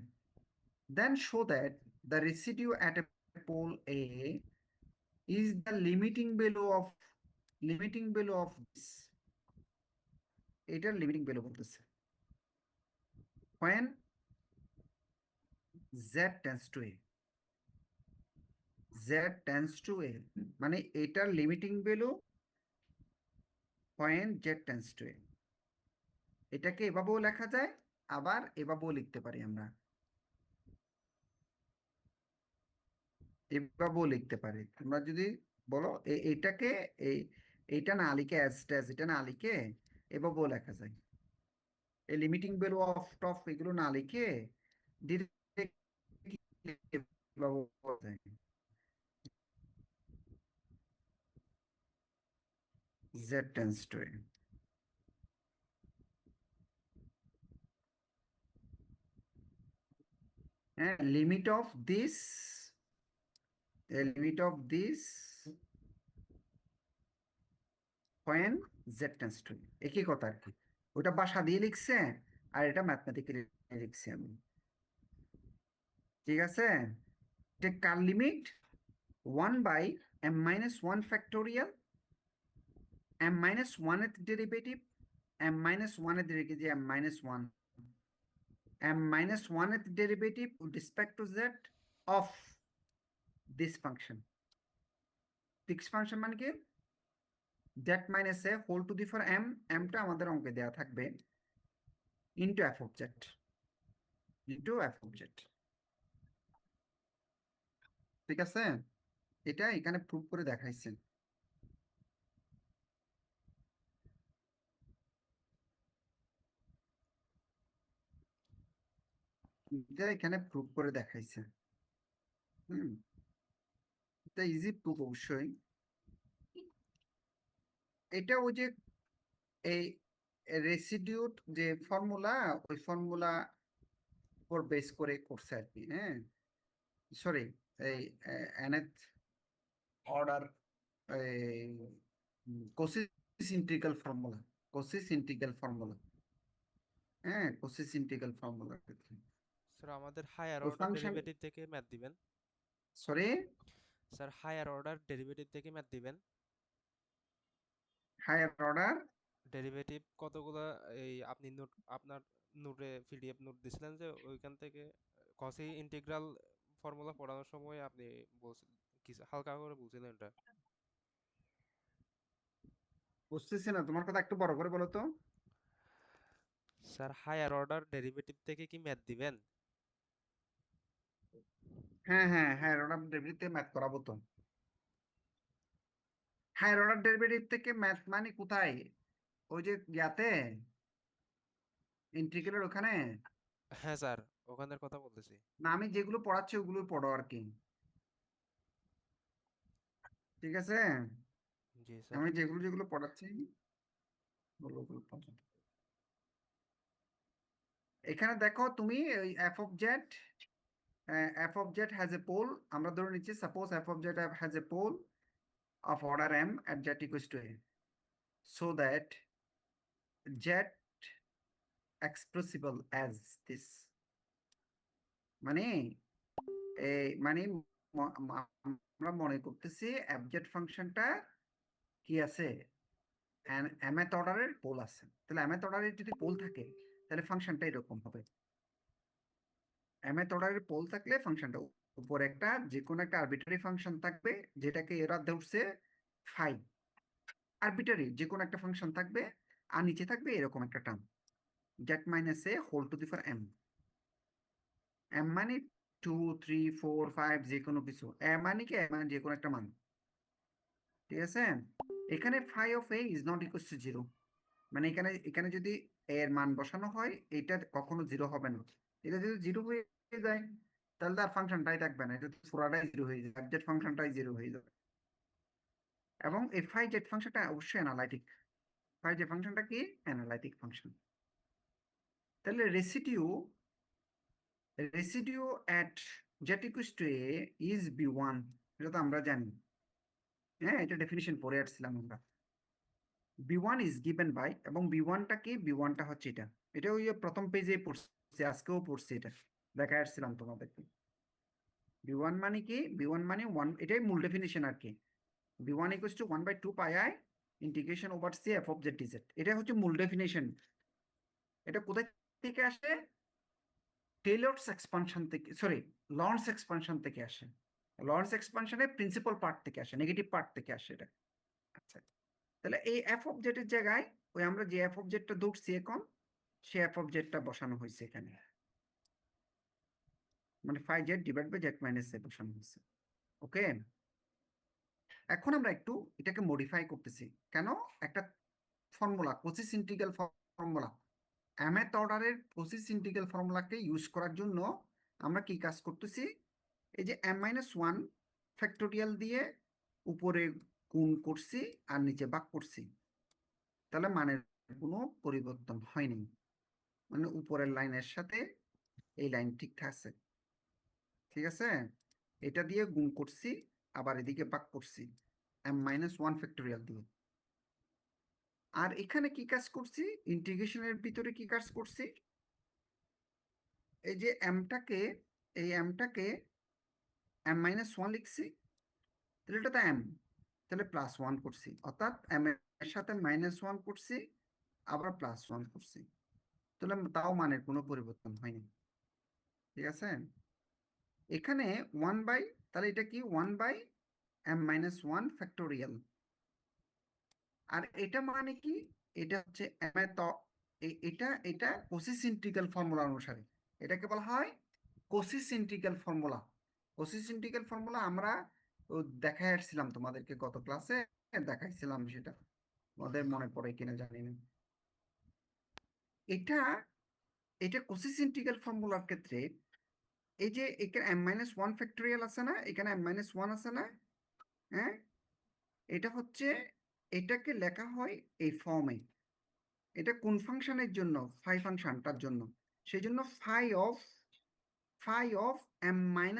Then show that the residue at a pole a is the limiting value of this, এটার লিমিটিং ভ্যালু বলতেছে when z tends to a, z tends to a, মানে এটার limiting value when z tends to a। এটাকে এভাবেও লেখা যায়, আবার এভাবেও লিখতে পারি আমরা, এভাবেও লিখতে পারি। তোমরা যদি বলো এটাকে এইটা না লিখে অ্যাজ এটা না লিখে এভাবেও লেখা যায়, এই লিমিটিং ভ্যালু অফ টফ এগুলো না লিখে z tends to a, হ্যাঁ, limit of this, limit of this when z tends to a, একই কথা আর কি, ওটা ভাষা দিয়ে লিখছে আর এটা ম্যাথমেটিক্যালি লিখছি আমি, ঠিক আছে? এটা কার লিমিট 1/m-1 ফ্যাক্টোরিয়াল, m-1 এর ডেরিভেটিভ, m-1 এর ডেরিভেটিভ, m-1, m-1 এর derivative with respect to z of this function, this function মানে কি, z minus a whole to the for m, এমটা আমাদের অঙ্কে দেওয়া থাকবে into f of z, into f of z. ঠিক আছে, এটা এখানে প্রুভ করে দেখাইছেন। এটা এখানে প্রুভ করে দেখাইছে। হুম, এটা ইজি প্রুফ অবশ্যই। এটা ওই যে এই রেসিডিউর যে ফর্মুলা, ওই ফর্মুলা উপর বেস করে করছে আর কি। হ্যাঁ, সরি, এই nth order Cauchy's integral formula, Cauchy's integral formula. হ্যাঁ, কোসিস ইন্টিগ্রাল ফর্মুলা। স্যার আমাদের হায়ার ওই অর্ডার ফাংশন, ডেরিভেটিভ থেকে ম্যাথ দিবেন। Sorry, sir higher order derivative থেকে ম্যাথ দিবেন। হায়ার অর্ডার, ডেরিভেটিভ কতগুলা, এই আপনি নোট, আপনার নোটে পিডিএফ নোট দিছিলেন যে ওইখান থেকে কসি ইন্টিগ্রাল ফর্মুলা পড়ানোর সময় আপনি বলছেন, কিছু হালকা করে বলছিলেন এটা। বুঝতেছি না তোমার কথা, একটু বড় করে বলো তো। স্যার হায়ার অর্ডার ডেরিভেটিভ থেকে কি ম্যাথ দিবেন? হ্যাঁ হ্যাঁ, হায়ার অর্ডার ডেরিভেটিভ ম্যাথ করাবো তো। হায়ার অর্ডার ডেরিভেটিভ থেকে ম্যাথ মানে কোথায়? ওই যে ইয়াতে ইন্টিগ্রালের ওখানে। হ্যাঁ স্যার, ওখানের কথা বলতেছি। না, আমি যেগুলো পড়াচ্ছি ওগুলো পড়ো আর কি। ঠিক আছে, জি স্যার। আমি যেগুলো যেগুলো পড়াচ্ছি ওগুলো পড়ো। এখানে দেখো তুমি ওই f of z, f of z has a pole. আমরা ধরে নিচ্ছি suppose f of z has a pole of order m at z equals to a, so that z expressible as this, মানে এই মানে আমরা মনে করতেছি অ্যাবজেক্ট ফাংশনটা কি আছে, mth অর্ডারের পোল আছে। তাহলে mth অর্ডারের যদি পোল থাকে তাহলে ফাংশনটা এরকম হবে। mth অর্ডারের পোল থাকলে ফাংশনটা উপরে একটা যে কোনো একটা আরবিটারি ফাংশন থাকবে, যেটাকে এরা ধরছে ফাই। আরবিটারি যে কোনো একটা ফাংশন থাকবে, আর নিচে থাকবে এরকম একটা term z minus a whole to the power m, m মানে 2 3 4 5 যে কোনো কিছু, m মানে কি, m মানে যে কোনো একটা মান। ঠিক আছে, এখানে phi of a is not equals to 0, মানে এখানে এখানে যদি এর মান বসানো হয় এটা কখনো 0 হবে না। এটা যদি 0 হয়ে যায় তাহলে তার ফাংশনটাই থাকবে না, এটা পুরাটাই 0 হয়ে যাবে, z ফাংশনটাই 0 হয়ে যাবে। এবং এই phi z ফাংশনটা অবশ্যই অ্যানালাইটিক। phi z ফাংশনটা কি, অ্যানালাইটিক ফাংশন। তাহলে residue at z equals to a is b1, এটা তো আমরা জানি। হ্যাঁ, এটা ডেফিনিশন পড়ে আসছিলাম আমরা। b1 is given by, এবং b1টা কি, b1টা হচ্ছে এটা, এটা ওই প্রথম পেজে পড়ছি, আজকেও পড়ছি, এটা দেখা আসছিলাম তোমাদেরকে। b1 মানে কি, b1 মানে 1, এটাই মূল ডেফিনিশন আর কি। b1 equals to 1/2 pi i integration over c f of z dz, এটা হচ্ছে মূল ডেফিনিশন। এটা কোথায় থেকে আসে? টেলরস এক্সপানশন থেকে, সরি, লরেন্স এক্সপানশন থেকে আসে। লরেন্স এক্সপানশনের প্রিন্সিপাল পার্ট থেকে আসে, নেগেটিভ পার্ট থেকে আসে এটা। আচ্ছা, তাহলে এই এফ অফ জেড এর জায়গায় ওই আমরা যে এফ অফ জেডটা ধরছি এখন, সে এফ অফ জেডটা বসানো হয়েছে এখানে, মানে phi z divide by Z minus a বসানো হয়েছে। ওকে, এখন আমরা একটু এটাকে মডিফাই করতেছি। কেন? একটা formula, Cauchy's integral formula, mth অর্ডারের কোসিস ইন্টিগ্রাল ফর্মুলাকে ইউজ করার জন্য আমরা কি কাজ করতেছি, এই যে m-1 ফ্যাক্টোরিয়াল দিয়ে উপরে গুণ করছি আর নিচে ভাগ করছি, তাহলে মানের কোনো পরিবর্তন হয়নি, মানে উপরের লাইনের সাথে এই লাইন ঠিক আছে। ঠিক আছে, এটা দিয়ে গুণ করছি আবার এদিকে ভাগ করছি m-1 ফ্যাক্টোরিয়াল দিয়ে। আর এখানে কি কাজ করছি, ইন্টিগ্রেশনের ভিতরে কি কাজ করছি, এই যে এমটাকে, এই এমটাকে m-1 লিখছি, তাহলে এটা তো m, তাহলে +1 করছি, অর্থাৎ m এর সাথে -1 করছি আবার +1 করছি, তাহলে তাও মানের কোনো পরিবর্তন হয়নি। ঠিক আছে, এখানে 1 বাই, তাহলে এটা কি 1 বাই m-1 ফ্যাক্টোরিয়াল, আর এটা মানে কি, এটা হচ্ছে এটা এটা কোসিস ইন্টিগ্রাল ফর্মুলা অনুসারে এটাকে বলা হয় Cauchy's integral formula. Cauchy's integral formula আমরা দেখাই আসছিলাম তোমাদেরকে, গত ক্লাসে দেখাইছিলাম, সেটা তোমাদের মনে পড়ে কিনা জানি না। এটা এটা কোসিস ইন্টিগ্রাল ফর্মুলার ক্ষেত্রে এই যে এখানে m-1 ফ্যাক্টোরিয়াল আছে না, এখানে m-1 আছে না, হ্যাঁ, এটা হচ্ছে, এটাকে লেখা হয় এই ফর্মে। এটা কোন ফাংশনের জন্য? ফাই ফাংশনটার জন্য। সেই জন্য ফাই অফ m-1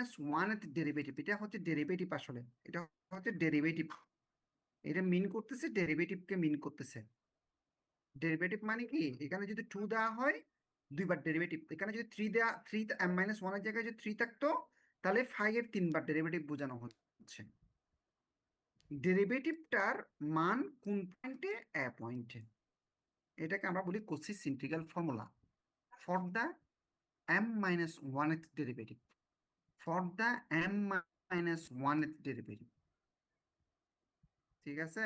এর ডেরিভেটিভ, এটা হচ্ছে ডেরিভেটিভ, আসলে এটা হচ্ছে ডেরিভেটিভ। এটা মিন করতেছে, ডেরিভেটিভকে মিন করতেছে। ডেরিভেটিভ মানে কি, এখানে যদি 2 দেওয়া হয় দুইবার ডেরিভেটিভ, এখানে যদি 3 দেওয়া, 3 m-1 এর জায়গায় যদি 3 থাকতো তাহলে ফাই এর 3বার ডেরিভেটিভ বোঝানো হচ্ছে। ডেরিভেটিভটার মান কোন পয়েন্টে? এ পয়েন্টে। এটাকে আমরা বলি Cauchy's integral formula for the m-1th derivative, for the m-1th derivative. ঠিক আছে?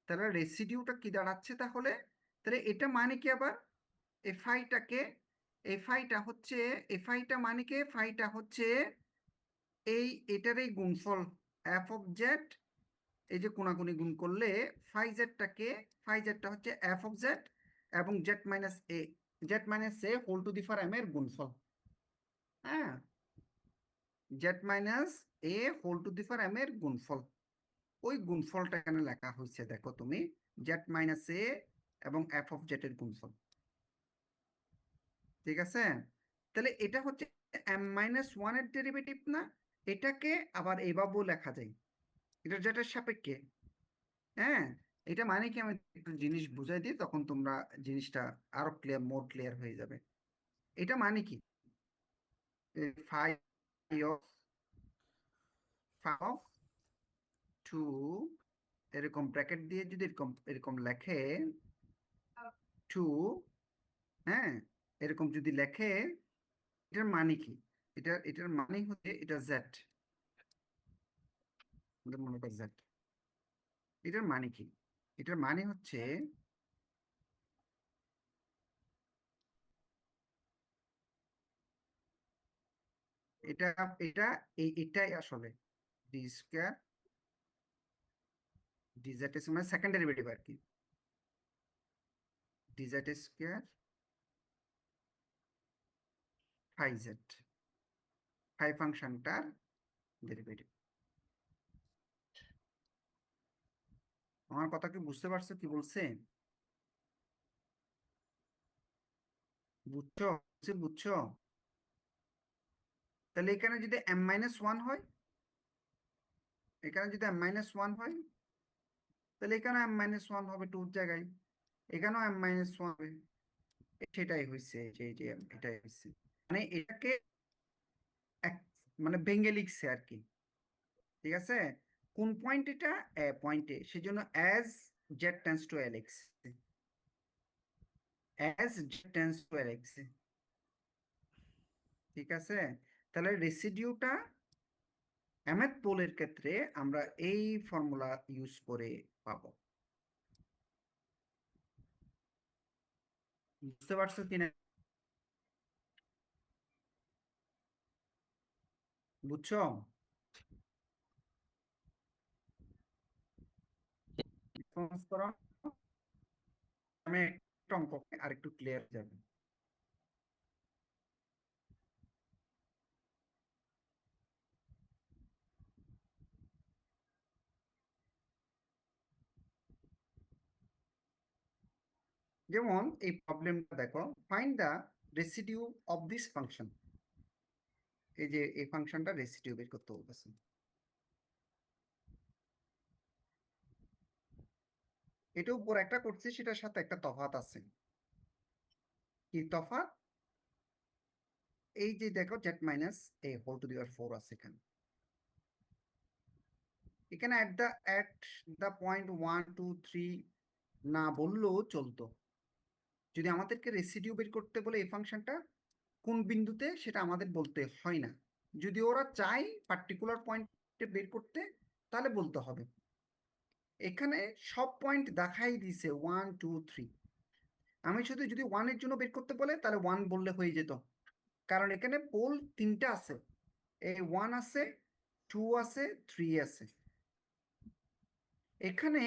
তাহলে রেসিডিউটা কি দাঁড়াচ্ছে তাহলে? তাহলে এটা মানে কি আবার, ফাইটা মানে কি, ফাইটা হচ্ছে এটারই গুণফল এফ অফ জেড, এই যে কোনাকুনি গুণ করলে ফাই জেডটা হচ্ছে এফ অফ জেড এবং z minus a whole to the power m এর গুণফল। হ্যাঁ, z-a whole to the power m এর গুণফল। ওই গুণফলটা এখানে লেখা হয়েছে, দেখো তুমি, z-a এবং f অফ z এর গুণফল। ঠিক আছে? তাহলে এটা হচ্ছে m-1 এর ডেরিভেটিভ না? এটাকে আবার এইভাবেও লেখা যায়, এটা যেটার সাপেক্ষে। হ্যাঁ, এটা মানে কি, আমি একটু জিনিস বুঝাই দিই, তখন তোমরা জিনিসটা আরো মোর ক্লিয়ার হয়ে যাবে। এটা মানে কি, ফাই অফ 2 এরকম ব্র্যাকেট দিয়ে যদি এরকম এরকম লেখে 2, হ্যাঁ, এরকম যদি লেখে, এটার মানে কি? এটার মানে হচ্ছে এটা জেড, মনে কর জেড। এটার মানে কি? এটার মানে হচ্ছে এটা এটা এটাই আসলে ডি স্কয়ার ডিজেড মানে সেকেন্ড ডেরিভেটিভ আর কি, dz square phi z, phi ফাংশনটার ডেরিভেটিভ। আমার কথা কি বুঝতে পারছো কি বলছে? বুঝছো? বুঝছো? তাহলে এখানে যদি m-1 হয়, এখানে যদি m-1 হয়, তাহলে এখানে m-1 হবে 2 জায়গায়, এখানেও m-1 হবে। সেটাই হয়েছে, যে এটাই হয়েছে, মানে এটাকে মানে ভেঙে লিখছে আর কি। ঠিক আছে? কোন পয়েন্ট এটা? এ পয়েন্টে, সেজন্য as Z tends to L X, as Z tends to L X. ঠিক আছে? তাহলে রেসিডিউটা mth পোলের ক্ষেত্রে আমরা এই ফর্মুলা ইউজ করে পাবো। বুঝতে পারছো কিনা? বুঝছো? রেসপন্স করো, আমি একটা অঙ্ক আর একটু ক্লিয়ার যাবে। যেমন এই প্রবলেমটা দেখো, find the residue of this function. এই যে এই ফাংশনটা রেসিডিউ বের করতে বলতেছে। এটা উপর একটা করছি, সেটার সাথে একটা তফাৎ আছে। কি তফাৎ? এই যে দেখো z-a হোল টু দি পাওয়ার 4 আছে এখানে। এখানে at the point 1 2 3 না বললেও চলতো, যদি আমাদেরকে রেসিডিউ বের করতে বলে এই ফাংশনটা কোন বিন্দুতে, সেটা আমাদের বলতে হয় না। যদি ওরা চায় পার্টিকুলার পয়েন্টে বের করতে, তাহলে বলতে হবে। এখানে সব পয়েন্ট দেখাই দিছে 1 2 3। আমি শুধু যদি 1 এর জন্য বের করতে বলে তাহলে 1 বললে হয়ে যেত, কারণ এখানে পোল 3টা আছে, এই 1 আছে, 2 আছে, 3 আছে। এখানে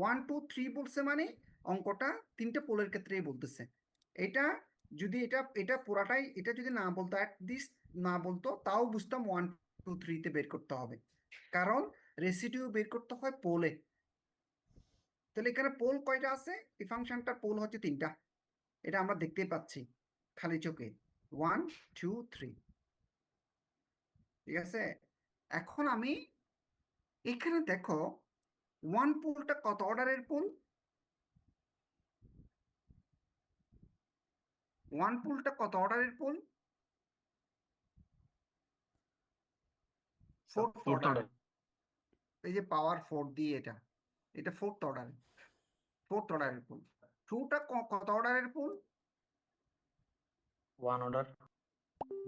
1 2 3 বলছে মানে অঙ্কটা 3টে পোলের ক্ষেত্রেই বলতেছে। এটা যদি এটা পুরাটাই এটা যদি না বলতো, না বলতো, তাও বুঝতাম 1 2 3 তে বের করতে হবে, কারণ রেসিডিউ বের করতে হয় পোলে। তাহলে এখানে পোল কয়টা আছে? এই ফাংশনটার পোল হচ্ছে 3টা, এটা আমরা দেখতেই পাচ্ছি খালি চোখে, 1 2 3। ঠিক আছে, এখন আমি এখানে দেখো 1 পোলটা কত অর্ডারের পোল? 1 পোলটা কত অর্ডারের pole? Fourth fourth order. order, এই যে পাওয়ার 4 দিয়ে এটা ফোর্থ অর্ডারের পোল। 2টা কত অর্ডারের পোল? 1 order,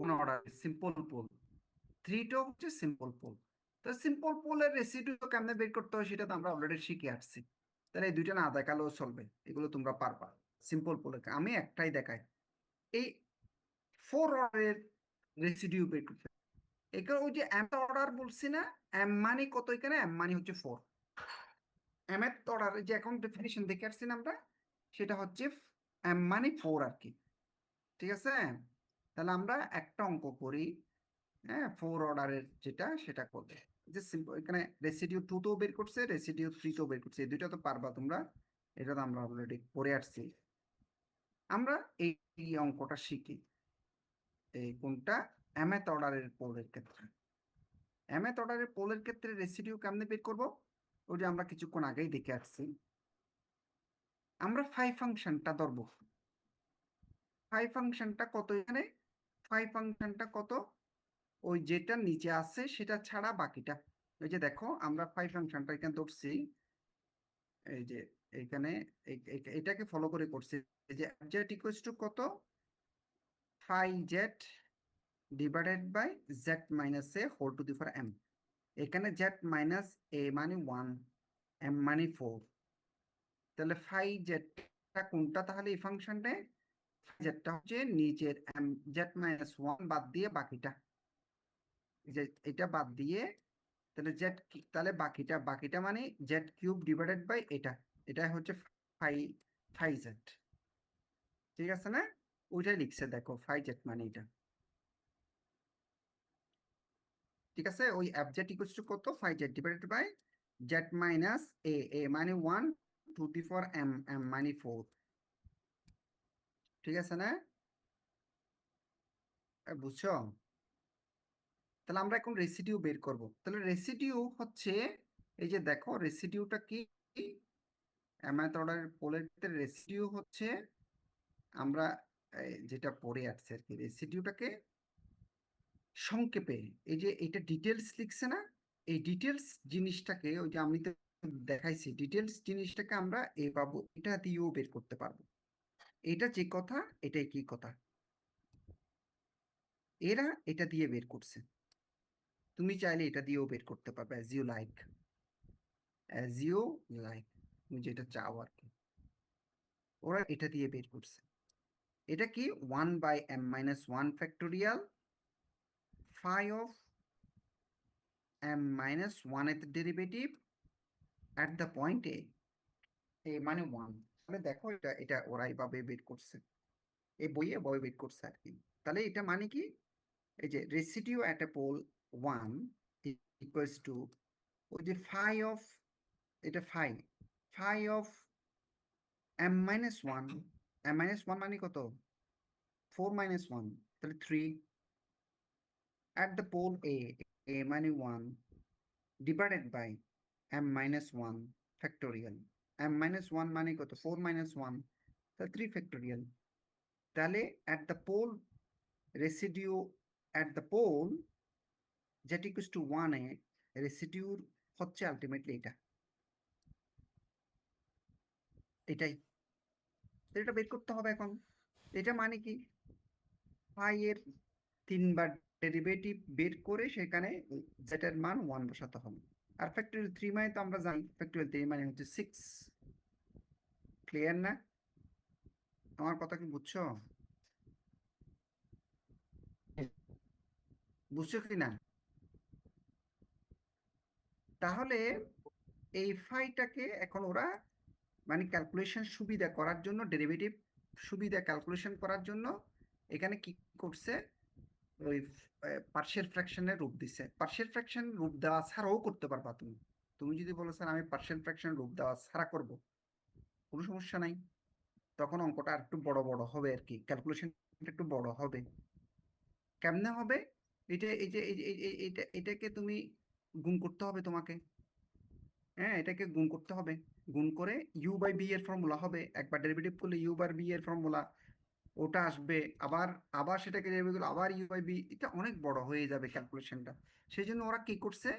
1 অর্ডারের সিম্পল পোল। 3টা হচ্ছে সিম্পল পোল। তো সিম্পল পোলের রেসিডিউ কেমনে বের করতে হয় সেটা তো আমরা অলরেডি শিখে আসছি, তাহলে এই দুইটা না দেখালেও চলবে, এগুলো তোমরা পারবা। সিম্পল পোলে আমি একটাই দেখাই, এই 4 অর্ডারের রেসিডিউ বের করতে। এখানে ওই যে এম অর্ডার বলছি না, এম মানে কত? এখানে এম মানে হচ্ছে 4। এম এর অর্ডার যে এখন ডেফিনিশন দেখে আসছি না আমরা, সেটা হচ্ছে এম মানে 4 আর কি। ঠিক আছে, তাহলে আমরা একটা অঙ্ক করি, হ্যাঁ, 4 অর্ডারের যেটা সেটা করবে। যে সিম্পল এখানে রেসিডিউ 2 তেও বের করছে, রেসিডিউ 3 তেও বের করছে, এই দুইটা তো পারবা তোমরা, এটা তো আমরা অলরেডি করে আসছি। আমরা এই অঙ্কটা শিখি, এই কোনটা? mth অর্ডারের পোলের ক্ষেত্রে। mth অর্ডারের পোলের ক্ষেত্রে রেসিডিউ কেমনে বের করব? ওই যে আমরা কিছুক্ষণ আগেই দেখে আসছি, আমরা 5 ফাংশনটা ধরবো। 5 ফাংশনটা কত এখানে? 5 ফাংশনটা কত? ওই যেটা নিচে আছে সেটা ছাড়া বাকিটা। এই যে দেখো আমরা 5 ফাংশনটা এখানে ধরছি, এই যে এইখানে এটাকে ফলো করে করছি। এই যে z ইকুয়ালস টু কত? 5z divided by z minus a whole to the power m। এখানে z মাইনাস a মানে 1, m মানে 4। তাহলে 5zটা কোনটা তাহলে এই ফাংশনটা? জেডটা হচ্ছে নিচের z মাইনাস 1 বাদ দিয়ে বাকিটা, যে এটা বাদ দিয়ে, তাহলে তাহলে বাকিটা মানে z কিউব ডিভাইডেড বাই এটা হচ্ছে 5z। ঠিক আছে না? ওইটাই লিখছে দেখো, 5z মানে এটা। ঠিক আছে, ওই fz ইকুয়ালস টু কত? 5z divided by z minus a মানে 1 টু দি পাওয়ার m মানে 4। ঠিক আছে না? বুঝছো? তাহলে আমরা এখন রেসিডিউ বের করব। তাহলে রেসিডিউ হচ্ছে, এই যে দেখো রেসিডিউটা কি? mth অর্ডারের পোলের ক্ষেত্রে রেসিডিউ হচ্ছে, আমরা যেটা পড়ে আসছে আর কি, রেসিডিউটাকে সংক্ষেপে, এই যে এটা ডিটেলস লিখছে না, এই ডিটেলস জিনিসটাকে, ওই যে আমি তো দেখাইছি, ডিটেলস জিনিসটাকে আমরা পাবো, এটা দিয়েও বের করতে পারবো। এটা যে কথা, এটাই কি কথা, এরা এটা দিয়ে বের করছে, তুমি চাইলে এটা দিয়েও বের করতে পারবে, অ্যাজ ইউ লাইক, তুমি যেটা চাও আর কি। ওরা এটা দিয়ে বের করছে, এটা কি 1 by m minus 1 factorial phi of m minus 1th derivative at the point a মানে 1। তাহলে দেখো এটা ওরা এইভাবে বের করছে, এই বইয়ে বের করছে আর কি। তাহলে এটা মানে কি? এই যে residue at a pole 1 equals to, ওই যে এটা phi of m minus 1, m minus 1 মানে কত? 4 minus 1, তাহলে 3 at the pole a মানে 1 divided by m minus 1 factorial, m minus 1 মানে কত? 4 minus 1, তাহলে 3 factorial। তাহলে at the pole residue at the pole z equals to 1 এ রেসিডিউর হচ্ছে আলটিমেটলি এটাই। তো এটা বের করতে হবে এখন। এটা মানে কি? phi এর 3 বার ডেরিভেটিভ বের করে সেখানে z এর মান 1 বসাতে হবে। আর ফ্যাক্টরিয়াল 3 মানে তো আমরা জানি ফ্যাক্টরিয়াল 3 মানে হচ্ছে 6। ক্লিয়ার না? আমার কথা কি বুঝছো? বুঝছো কি না? তাহলে এই ফাইটাকে এখন ওরা মানে ক্যালকুলেশন সুবিধা করার জন্য, ডেরিভেটিভ সুবিধা ক্যালকুলেশন করার জন্য এখানে কি করছে, ওই পার্শিয়াল ফ্র্যাকশনের রূপ দিছে। পার্শিয়াল ফ্র্যাকশন রূপ দেওয়া ছাড়াও করতে পারবা তুমি। তুমি যদি বলো স্যার আমি পার্শিয়াল ফ্র্যাকশন রূপ দেওয়া ছাড়া করব, কোনো সমস্যা নাই। তখন অঙ্কটা আর একটু বড় বড় হবে আর কি, ক্যালকুলেশনটা একটু বড় হবে। কেমনে হবে? এটা এই যে এটাকে তুমি গুণ করতে হবে তোমাকে। হ্যাঁ, এটাকে গুণ করতে হবে। গুণ করে ইউ বাই বি এর ফর্মুলা হবে, একবার ডেরিভেটিভ করলে ইউ বাই বি এর ফর্মুলা ওটা আসবে, আবার আবার সেটাকে ডেরিভেটিভ করলে আবার ইউ বাই বি, এটা অনেক বড় হয়ে যাবে ক্যালকুলেশনটা। সেই জন্য ওরা কি করছে,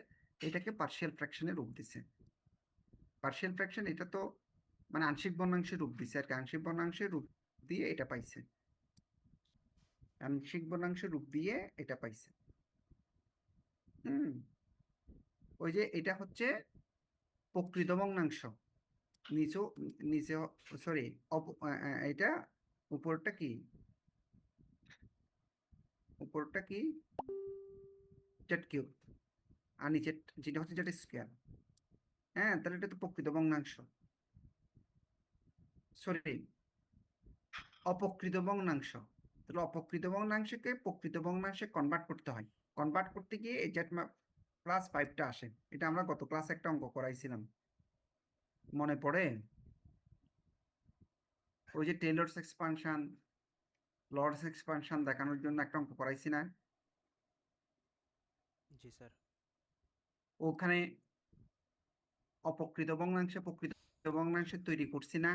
এটাকে পার্শিয়াল ফ্র্যাকশনে রূপ দিছে। পার্শিয়াল ফ্র্যাকশন এটা তো মানে আংশিক ভগ্নাংশের রূপ দিছে আর কি, আংশিক ভগ্নাংশের রূপ দিয়ে এটা পাইছে, আংশিক ভগ্নাংশের রূপ দিয়ে এটা পাইছে। হুম, ওই যে এটা হচ্ছে প্রকৃত ভগ্নাংশ, নিচে নিচে সরি এটা উপরটা কি, উপরটা কি জেড কিউব, আর নিচে যেটা হচ্ছে জেড স্কোয়ার। হ্যাঁ, তাহলে এটা তো প্রকৃত ভগ্নাংশ, সরি অপকৃত ভগ্নাংশ। তাহলে অপকৃত ভগ্নাংশকে প্রকৃত ভগ্নাংশে কনভার্ট করতে হয়। কনভার্ট করতে গিয়ে এই জেড প্লাস 5টা আসে। এটা আমরা গত ক্লাসে একটা অঙ্ক করাইছিলাম, মনে পড়ে? ওই যে টেলরস এক্সপানশন, লর্ডস এক্সপানশন দেখানোর জন্য একটা অঙ্ক করাইছি না? জি স্যার। ওখানে অপকৃত ভগ্নাংশে প্রকৃত ভগ্নাংশে তৈরি করছি না,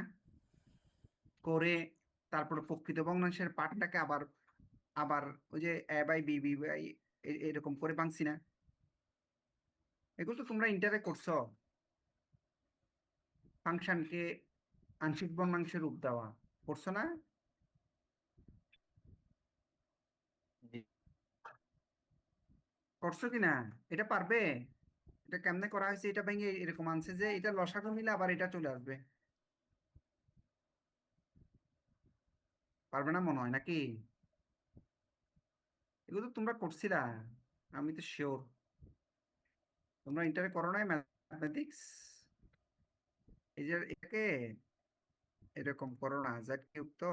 করে তারপরে প্রকৃত ভগ্নাংশের পার্টটাকে আবার আবার ওই যে এ বাই বি বি বাই এরকম করে ভাঙছি না? এগুলো তো তোমরা ইন্টারে করছো, ফাংশনকে আংশিক ভগ্নাংশে রূপ দেওয়া করছো না? জি করছো কি না? এটা পারবে? এটা কেমনে করা হয়েছে, এটা ভেঙে এরকম আনছে যে এটা লসাগু মিলে আবার এটা চলে আসবে, পারবে না মনে হয় নাকি? এগুলো তো তোমরা করছিলা, আমি তো শিওর। তোমরা ইন্টারে করো নাই ম্যাথমেটিক্স? এই যে এটাকে এরকম করো না, জেড কিউব তো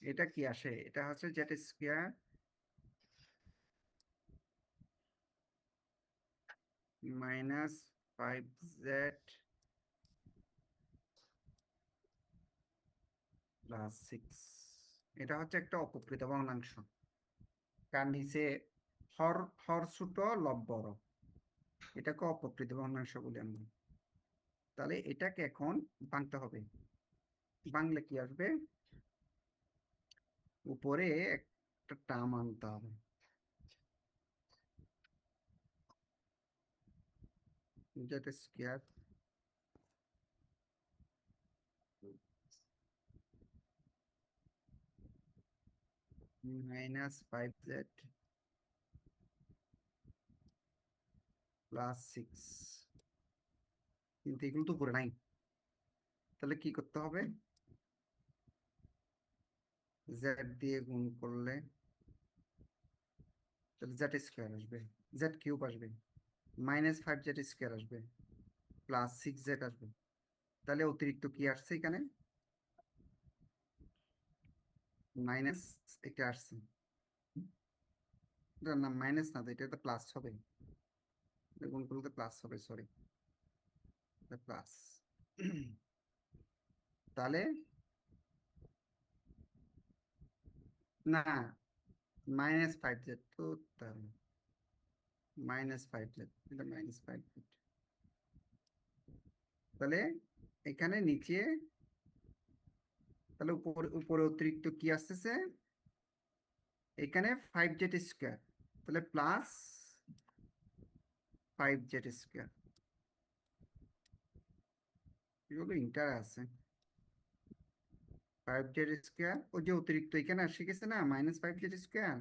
এটা কি আসে, এটা হচ্ছে z square minus 5z plus 6। এটা হচ্ছে একটা অপকৃত ভগ্নাংশ, কার নিচে হর হর ছোট লব বড়, এটাকে অপকৃত ভগ্নাংশ বলি আমরা। তাহলে এটাকে এখন ভাঙতে হবে। ভাঙলে কি আসবে, উপরে একটা টার্ম আনতে হবে, Z square minus 5z plus 6। কিন্তু এগুলো তো উপরে নাই, তাহলে কি করতে হবে, জেড দিয়ে গুণ করলে তাহলে জেড স্কোয়ার আসবে, জেড কিউব আসবে, মাইনাস 5z স্কোয়ার আসবে, প্লাস 6z আসবে। তাহলে অতিরিক্ত কি আসছে এখানে, মাইনাস এটা আসছে, এটা না মাইনাস না তো, এটা তো প্লাস হবে, এটা গুণ করলে প্লাস হবে, সরি প্লাস। তাহলে না, মাইনাস 5z তো, তাহলে -5z, এটা -5z। তাহলে এখানে নিচে তাহলে উপরে উপরে অতিরিক্ত কি আসতেছে, এখানে 5z স্কোয়ার, তাহলে প্লাস 5z স্কোয়ার। এগুলো ইন্টার আছে, 5z স্কোয়ার ওই যে অতিরিক্ত এখানে আসে গেছে না, -5z স্কোয়ার,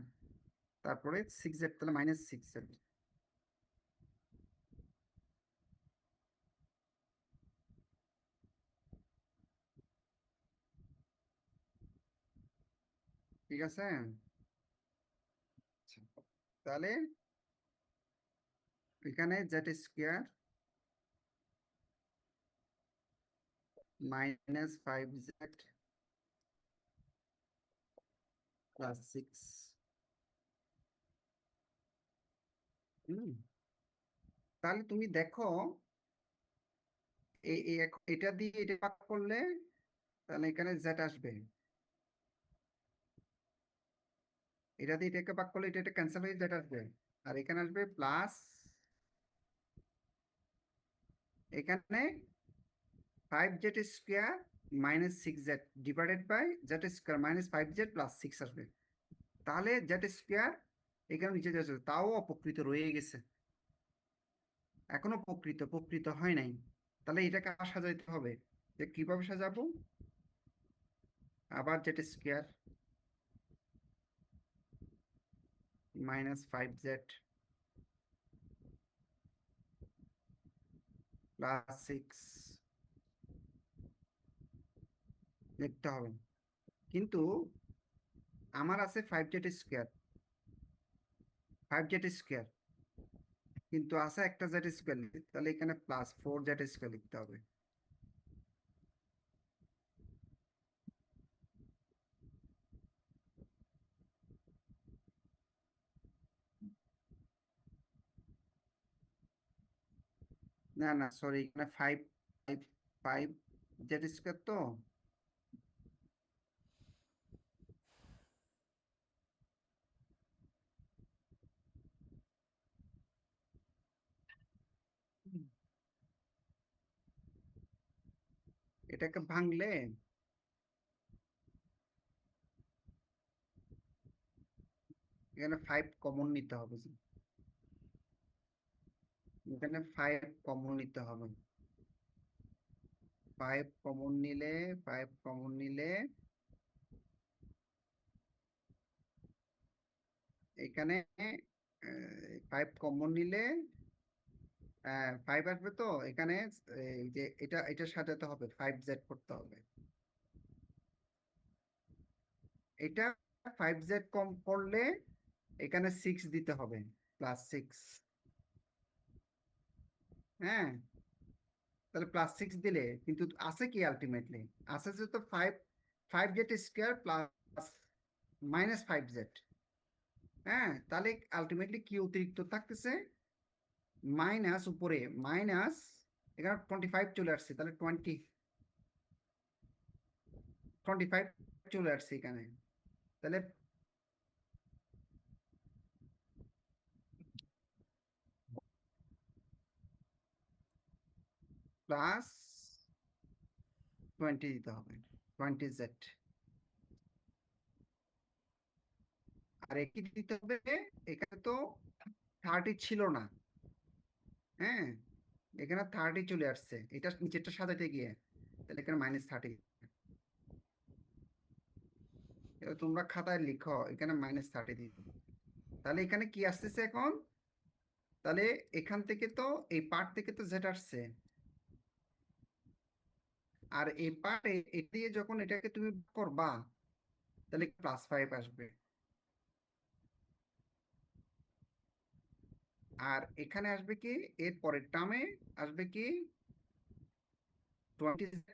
তারপরে 6z, তাহলে -6z। ঠিক আছে? আচ্ছা, তাহলে এখানে z² -5z + 6। তাহলে তুমি দেখো এটা দিয়ে এটা ভাগ করলে তাহলে এখানে z আসবে, এটা দিয়ে এটাকে ভাগ করলে এটা ক্যান্সেল হয়ে z আসবে, আর এখানে আসবে প্লাস, এখানে 5z² -6z divided by z² -5z + 6 আসবে। তাহলে z² এখানে নিচে যাচ্ছে, তাও অপকৃত রয়ে গেছে, এখনো প্রকৃত হয় নাই। তাহলে এটাকে আবার সাজাইতে হবে, যে কিভাবে সাজাবো? আবার z² -5z + 6 লিখতে হবে। কিন্তু আমার আছে 5z², 5z², কিন্তু আছে একটা z², তাহলে এখানে +4z² লিখতে হবে। না না, সরি, এখানে 5z² তো, এটাকে ভাঙলে এখানে 5 কমন নিতে হবে, এখানে 5 কমন নিতে হবে। 5 কমন নিলে, 5 কমন নিলে এখানে 5 কমন নিলে 5 আসবে তো এখানে, এই যে এটা সাজাতে হবে, 5z করতে হবে। এটা 5z কম করলে এখানে 6 দিতে হবে, +6। হ্যাঁ, তাহলে +6 দিলে কিন্তু আছে কি আলটিমেটলি? আছে যে তো 5z² -5z। হ্যাঁ, তাহলে আলটিমেটলি কি অতিরিক্ত থাকতেছে? মাইনাস, উপরে মাইনাস, এখানে 25 চলে আসছে, তাহলে 25 চলে আসছে এখানে, তাহলে +20 দিতে হবে, 20z। আর কি দিতে হবে? এখানে তো 30 ছিল না, হ্যাঁ, এখানে 30 চলে আসছে, এটা নিচেরটা সাজাতে গিয়ে, তাহলে এখানে -30। এবার তোমরা খাতায় লিখো, এখানে -30 দিবে। তাহলে এখানে কি আসতেছে এখন? তাহলে এখান থেকে তো, এই পার্ট থেকে তো z আসছে, আর এই পার্ট এটা দিয়ে যখন এটাকে তুমি করবা, তাহলে +5 আসবে। আর এখানে আসবে কি, এর পরের টার্মে আসবে কি 20z,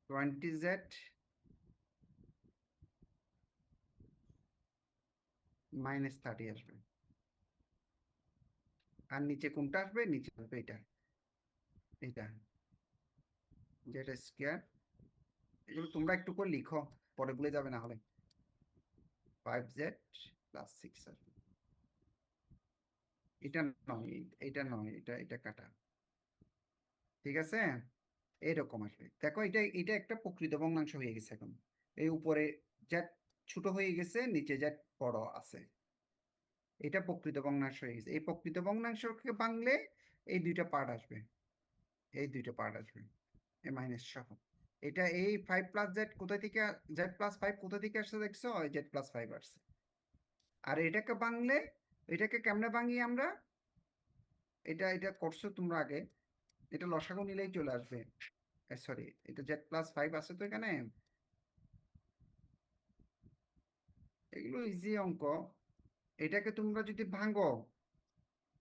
20z -30 আসবে। আর নিচে কোনটা আসবে? নিচে আসবে এটা, এটা z²। এগুলো তোমরা একটু করে লিখো, পরে ভুলে যাবে না হলে। 5z + 6 আসবে। এটা নয়, এটা নয়, এটা কাটা। ঠিক আছে, এইরকম আসবে। দেখো, এটা একটা প্রকৃত ভগ্নাংশ হয়ে গেছে এখন। এই উপরে z ছোট হয়ে গেছে, নিচে z বড় আছে, এটা প্রকৃত ভগ্নাংশ হয়ে গেছে। এই প্রকৃত ভগ্নাংশকে ভাঙলে এই দুইটা পার্ট আসবে, এই দুইটা পার্ট আসবে, এই মাইনাস সহ। এটা এই 5 প্লাস জেড কোথায় থেকে, জেড প্লাস 5 কোথা থেকে আসছে দেখছো? জেড প্লাস 5 আসছে। আর এটাকে ভাঙলে, এটাকে কেমনে ভাঙি আমরা? এটা করছো তোমরা আগে, এটা লসাগু নিলেই চলে আসবে। সরি, এটা জেড প্লাস 5 আছে তো এখানে। এগুলো ইজি অঙ্ক। এটাকে তোমরা যদি ভাঙো,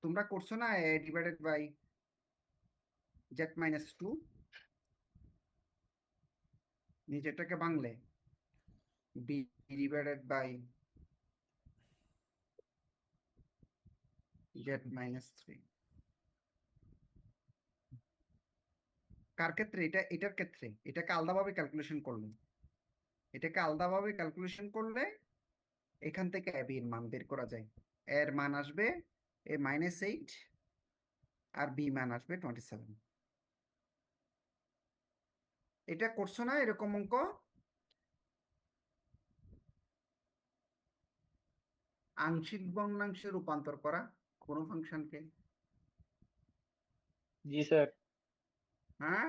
তোমরা করছো না a divided by Z minus 2, নিজেরটাকে ভাঙলে b divided by Z minus 3। কার ক্ষেত্রে? এটার ক্ষেত্রে। এটাকে আলাদাভাবে ক্যালকুলেশন করলে, এখান থেকে বি এর মান বের করা যায়। এর মান আসবে এ -8 আর বি মান আসবে 27। এটা করছো না এরকম অঙ্ক? আংশিক ভগ্নাংশে রূপান্তর করা কোনো ফাংশনকে। জি স্যার। হ্যাঁ,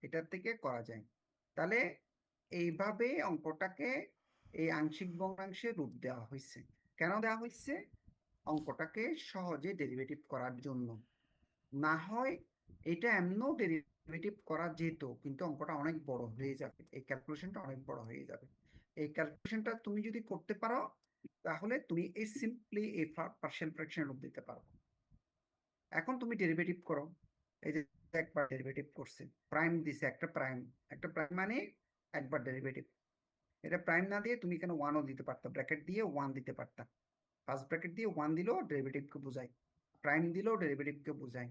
এটার থেকে করা যায়। তাহলে এইভাবে অঙ্কটাকে এই আংশিক ভগ্নাংশে রূপ দেওয়া হয়েছে। কেন দেওয়া হয়েছে? অঙ্কটাকে সহজে ডেরিভেটিভ করার জন্য। না হয় এটা এমনও ডেরিভেটিভ করা যেত, কিন্তু অঙ্কটা অনেক বড় হয়ে যাবে, এই ক্যালকুলেশনটা অনেক বড় হয়ে যাবে। এই ক্যালকুলেশনটা তুমি যদি করতে পারো, তাহলে তুমি এই সিম্পলি এই পার্শিয়াল ফ্র্যাকশনের রূপ দিতে পারো। এখন তুমি ডেরিভেটিভ করো। এই যে একবার ডেরিভেটিভ করছে, প্রাইম দিছে, একটা প্রাইম মানে একবার ডেরিভেটিভ। এটা প্রাইম না দিয়ে তুমি এখানে 1ও দিতে পারতা, ব্র্যাকেট দিয়ে 1 দিতে পারতা। ফার্স্ট ব্র্যাকেট দিয়ে 1 দিলেও ডেরিভেটিভকে বোঝায়, প্রাইম দিলেও ডেরিভেটিভকে বোঝায়।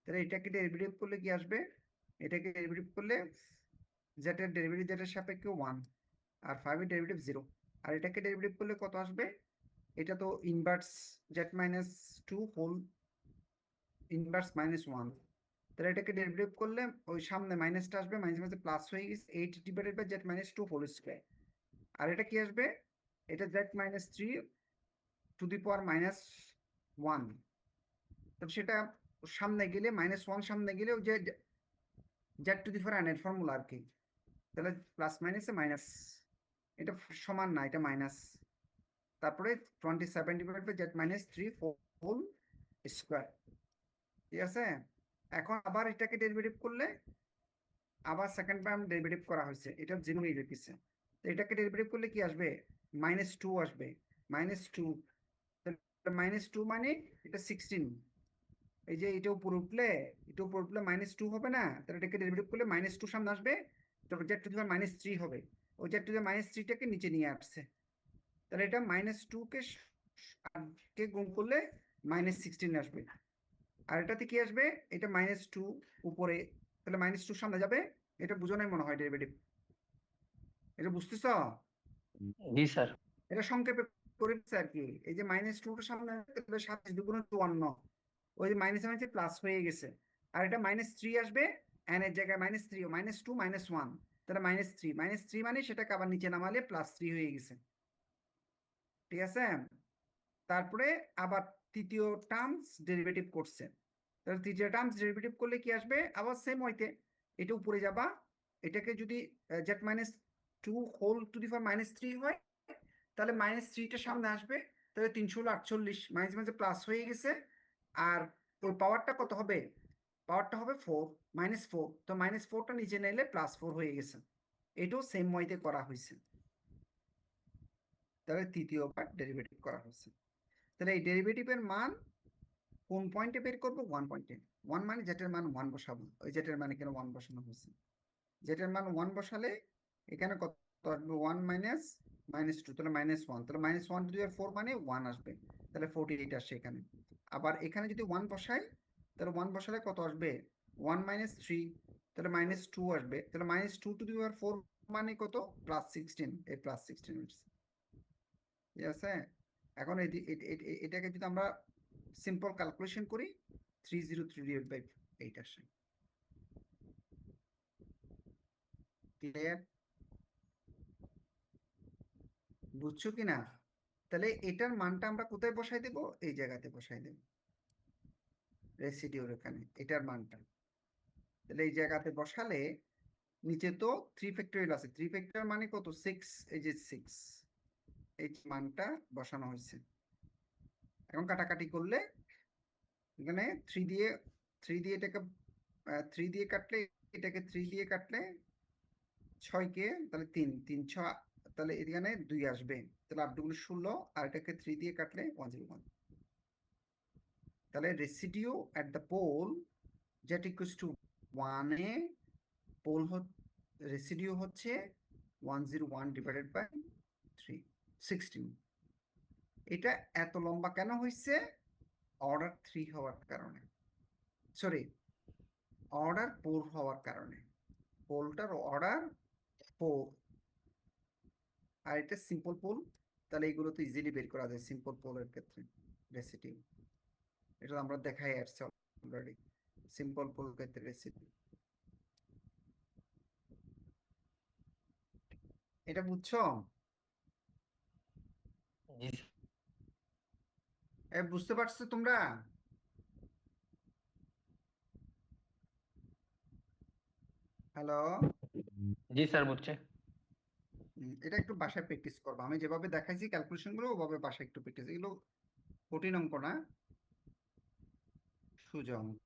তাহলে এটাকে ডেরিভেটিভ করলে কি আসবে? এটাকে ডেরিভেটিভ করলে জেটের ডেরিভেটিভ জেটের সাপেক্ষে 1, আর 5 এর ডেরিভেটিভ 0। আর এটাকে ডেরিভেটিভ করলে কত আসবে? এটা তো inverse z minus 2 whole inverse -1। তাহলে এটাকে ডেরিভেটিভ করলে ওই সামনে মাইনাসটা আসবে, মাইনাস মাইনাসে প্লাস হয়ে গেছে 8 divided by Z minus 2 whole square. আর এটা কি আসবে? এটা z minus 3 to the power -1। তো সেটা সামনে গেলে -1 সামনে গেলে ওই যে Z two the power n এর ফর্মুলা আর কি। তাহলে প্লাস মাইনাসে মাইনাস, এটা সমান না, এটা মাইনাস। তারপরে 27 divided by Z minus 3 whole square. ঠিক আছে? এখন আবার এটাকে ডেরিভেটিভ করলে, আবার সেকেন্ড টার্ম ডেরিভেটিভ করা হয়েছে, এটা 0 নিয়ে রেখেছে। তো এটাকে ডেরিভেটিভ করলে কি আসবে? -2 আসবে, -2। -2 মানে এটা 16। এই যে এটা উপরে উঠলে, -2 হবে না? তাহলে এটাকে ডেরিভেটিভ করলে -2 সামনে আসবে, তারপর জেড টু দি পাওয়ার -3 হবে। ওই জেড টু দি পাওয়ার -3টাকে নিচে নিয়ে আসছে। তাহলে এটা -2 কে গুণ করলে -16 আসবে। আর এটাতে কি আসবে? এটা -2 উপরে, তাহলে -2 সামনে যাবে। এটা বুঝো নাই মনে হয় ডেরিভেটিভ, এটা বুঝতেছ? জি স্যার। এটা সংক্ষেপে করে দিচ্ছে আর কি। এই যে -2টা সামনে, তাহলে 27 দুগুণে 54, ওই যে মাইনাসে মাইনাসে প্লাস হয়ে গেছে। আর এটা -3 আসবে, n এর জায়গায় -3, -2 -1, তাহলে -3 মানে সেটাকে আবার নিচে নামালে +3 হয়ে গেছে। ঠিক আছে? তারপরে আবার তৃতীয় টার্মস ডেরিভেটিভ করছে। তাহলে তৃতীয় টার্মস ডেরিভেটিভ করলে কি আসবে? আবার সেম হইতে এটা উপরে যাবা, এটাকে যদি জেড -2 হোল টু দি পাওয়ার -3 হয়, তাহলে -3টা সামনে আসবে, তাহলে 348, মাইনাস মাইনাসে প্লাস হয়ে গেছে। আর ওই পাওয়ারটা কত হবে? পাওয়ারটা হবে 4, -4। তো -4টা নিচে নিলে +4 হয়ে গেছে। এটাও সেম ওয়েতে করা হয়েছে। তাহলে তৃতীয়বার ডেরিভেটিভ করা হয়েছে। তাহলে এই ডেরিভেটিভের মান কোন পয়েন্টে বের করবো? 1 পয়েন্টে। 1 মানে জেটের মান 1 বসাবো, ওই জেটের মান এখানে 1 বসানো হয়েছে। জেটের মান 1 বসালে এখানে কত আসবে? 1 মাইনাস -2, তাহলে -1, তাহলে -1 টু দি পাওয়ার 4 মানে 1 আসবে, তাহলে 48 আসছে এখানে। আবার এখানে যদি 1 বসাই, তাহলে 1 বসালে কত আসবে? 1 - 3, তাহলে -2 আসবে, তাহলে -2 টু দি পাওয়ার 4 মানে কত? +16, এই +16 আসছে। ঠিক আছে? এখন এটাকে যদি আমরা সিম্পল ক্যালকুলেশন করি, 303/8 আসে। ক্লিয়ার? বুঝছো কিনা? তাহলে এটার মানটা আমরা কোথায় বসাই দেব? এই জায়গাতে বসাই দেব, রেসিডিউর এখানে, এটার মানটা। তাহলে এই জায়গাতে বসালে নিচে তো 3 ফ্যাক্টোরিয়াল আছে, 3 ফ্যাক্টোরিয়াল মানে কত 6, এই যে 6 এই মানটা বসানো হয়েছে। এখন কাটাকাটি করলে এখানে 3 দিয়ে এটাকে 3 দিয়ে কাটলে, এটাকে 3 দিয়ে কাটলে 6 কে তাহলে 3 3 6, তাহলে এখানে 2 আসবে, তাহলে 8 দুগুণ 16, আর এটাকে 3 দিয়ে কাটলে 101। তাহলে রেসিডিউ এট দ্য পোল যেটা ইকুয়ালস টু 1 এ পোল রেসিডিউ হচ্ছে 101 ডিভাইডেড বাই 3, 16। এটা এত লম্বা কেন হয়েছে? অর্ডার 3 হওয়ার কারণে, সরি অর্ডার 4 হওয়ার কারণে। পোলটার অর্ডার 4, আর এটা সিম্পল পোল, তাহলে এগুলো তো ইজিলি বের করা যায় সিম্পল পোলের ক্ষেত্রে রেসিডিউ। এটা আমরা দেখাই আসছি অলরেডি, সিম্পল পোল ক্ষেত্রে রেসিডিউ। এটা বুঝছো? জি বুঝতে পারছো তোমরা? হ্যালো, জি স্যার বুঝছে। এটা একটু বাসায় প্র্যাকটিস করবো। আমি যেভাবে দেখাইছি ক্যালকুলেশন গুলো ওভাবে বাসায় একটু প্র্যাকটিস, এগুলো কঠিন অঙ্ক না, সোজা অঙ্ক।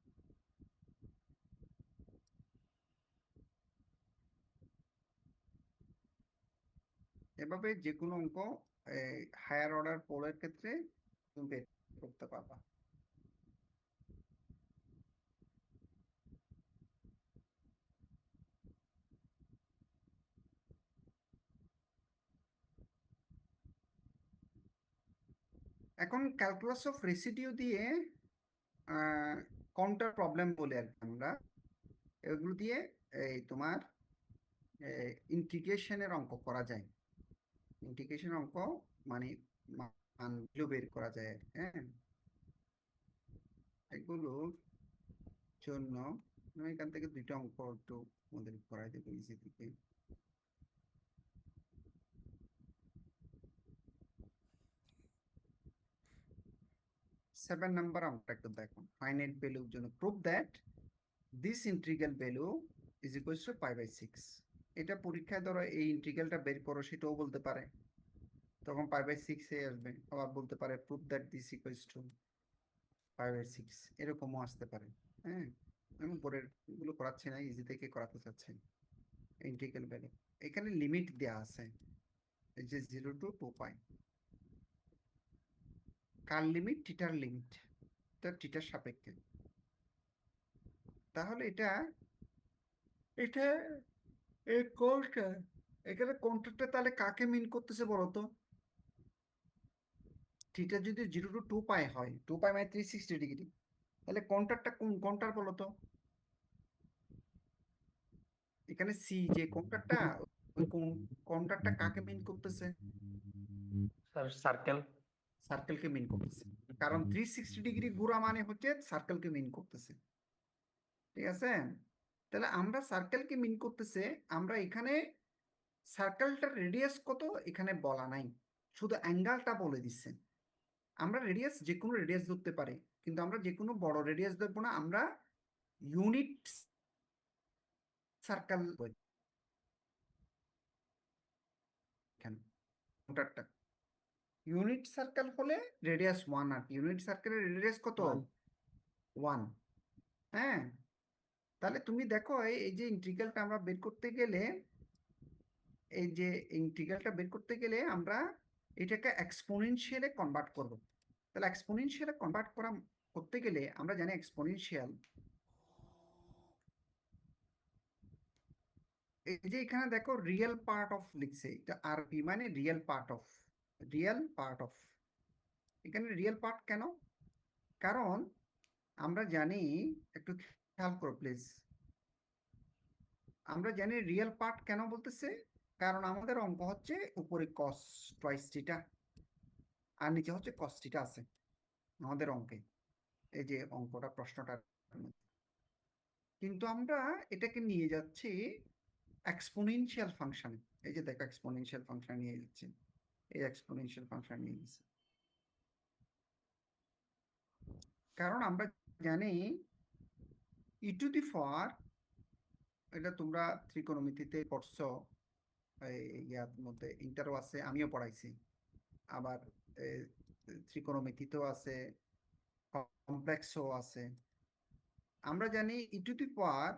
এভাবে যে কোনো অঙ্ক হায়ার অর্ডার পোলের ক্ষেত্রে তুমি বের করতে পারবা। এখন ক্যালকুলাস অফ রেসিডিউ দিয়ে কাউন্টার প্রবলেম বলে আর কি আমরা, এগুলো দিয়ে এই তোমার ইন্টিগ্রেশনের অঙ্ক করা যায়। ইন্টিগ্রেশন অঙ্ক মানে মানগুলো বের করা যায় আর কি, হ্যাঁ। এগুলোর জন্য আমি এখান থেকে 2টা অঙ্ক একটু আমাদের করাই দেবো ইজি থেকে। 7 নাম্বার অঙ্কটা একটু দেখো। ফাইনাইট ভ্যালুর জন্য prove that this integral value is equals to π/6। এটা পরীক্ষায় ধরো এই ইন্টিগ্রালটা বের করো, সেটাও বলতে পারে, তখন π/6 এ আসবে। আবার বলতে পারে prove that this equals to π/6, এরকমও আসতে পারে, হ্যাঁ। আমি উপরের গুলো করাচ্ছি না, ইজি থেকে করাতে চাচ্ছি। ইন্টিগ্রাল ভ্যালু এখানে লিমিট দেওয়া আছে, এই যে 0 to 2π। কার লিমিট? থিটার লিমিট, এটা থিটার সাপেক্ষে। তাহলে এটা এটা এই কোণটা, এখানে কোণটা তাহলে কাকে মিন করতেছে বলতো? থিটা যদি 0 to 2π হয়, 2π মানে 360 ডিগ্রি, তাহলে কোণটারটা কোন কোণটার বলতো? এখানে সি যে কোণটারটা, ওই কোণটারটা কাকে মিন করতেছে? Sir circle. সার্কেলকে মিন করতেছে, কারণ 360 ডিগ্রি ঘোরা মানে হচ্ছে সার্কেলকে মিন করতেছে, ঠিক আছে? তাহলে আমরা সার্কেলকে মিন করতেছে, আমরা এখানে সার্কেলটার রেডিয়াস কত এখানে বলা নাই, শুধু অ্যাঙ্গেলটা বলে দিচ্ছে। আমরা রেডিয়াস যে কোনো রেডিয়াস ধরতে পারি, কিন্তু আমরা যে কোনো বড় রেডিয়াস ধরবো না, আমরা ইউনিট সার্কেল এখানে ওটারটা ইউনিট সার্কেল হলে রেডিয়াস 1, আর ইউনিট সার্কেলের রেডিয়াস কত? 1, হ্যাঁ। তাহলে তুমি দেখো এই যে ইন্টিগ্রালটা আমরা বের করতে গেলে, এই যে ইন্টিগ্রালটা বের করতে গেলে আমরা এটাকে এক্সপোনেনশিয়ালে কনভার্ট করব। তাহলে এক্সপোনেনশিয়ালে কনভার্ট করতে গেলে আমরা জানি এক্সপোনেনশিয়াল, এই যে এখানে দেখো রিয়েল পার্ট অফ লিখছে, এটা আরবি মানে real part of, real part of. এখানে রিয়েল পার্ট কেন? কারণ আমরা জানি, একটু খেয়াল করো প্লিজ, আমরা জানি রিয়েল পার্ট কেন বলতেছে, কারণ আমাদের অঙ্ক হচ্ছে উপরে cos টুয়াইস থিটা আর নিচে হচ্ছে cos থিটা আছে আমাদের অঙ্কে, এই যে অঙ্কটা প্রশ্নটা। কিন্তু আমরা এটাকে নিয়ে যাচ্ছি এক্সপোনেনশিয়াল ফাংশন, এই যে দেখো এক্সপোনেনশিয়াল ফাংশন নিয়ে যাচ্ছে, এই এক্সপোনেনশিয়াল ফাংশন নিয়ে গেছে। কারণ আমরা জানি ই টু দি পাওয়ার এটা তোমরা ত্রিকোণমিতিতে পড়ছো, এই ইয়ার মধ্যে ইন্টারও আছে, আমিও পড়াইছি। আবার ত্রিকোণমিতিতেও আছে, কমপ্লেক্সও আছে। আমরা জানি ই টু দি পাওয়ার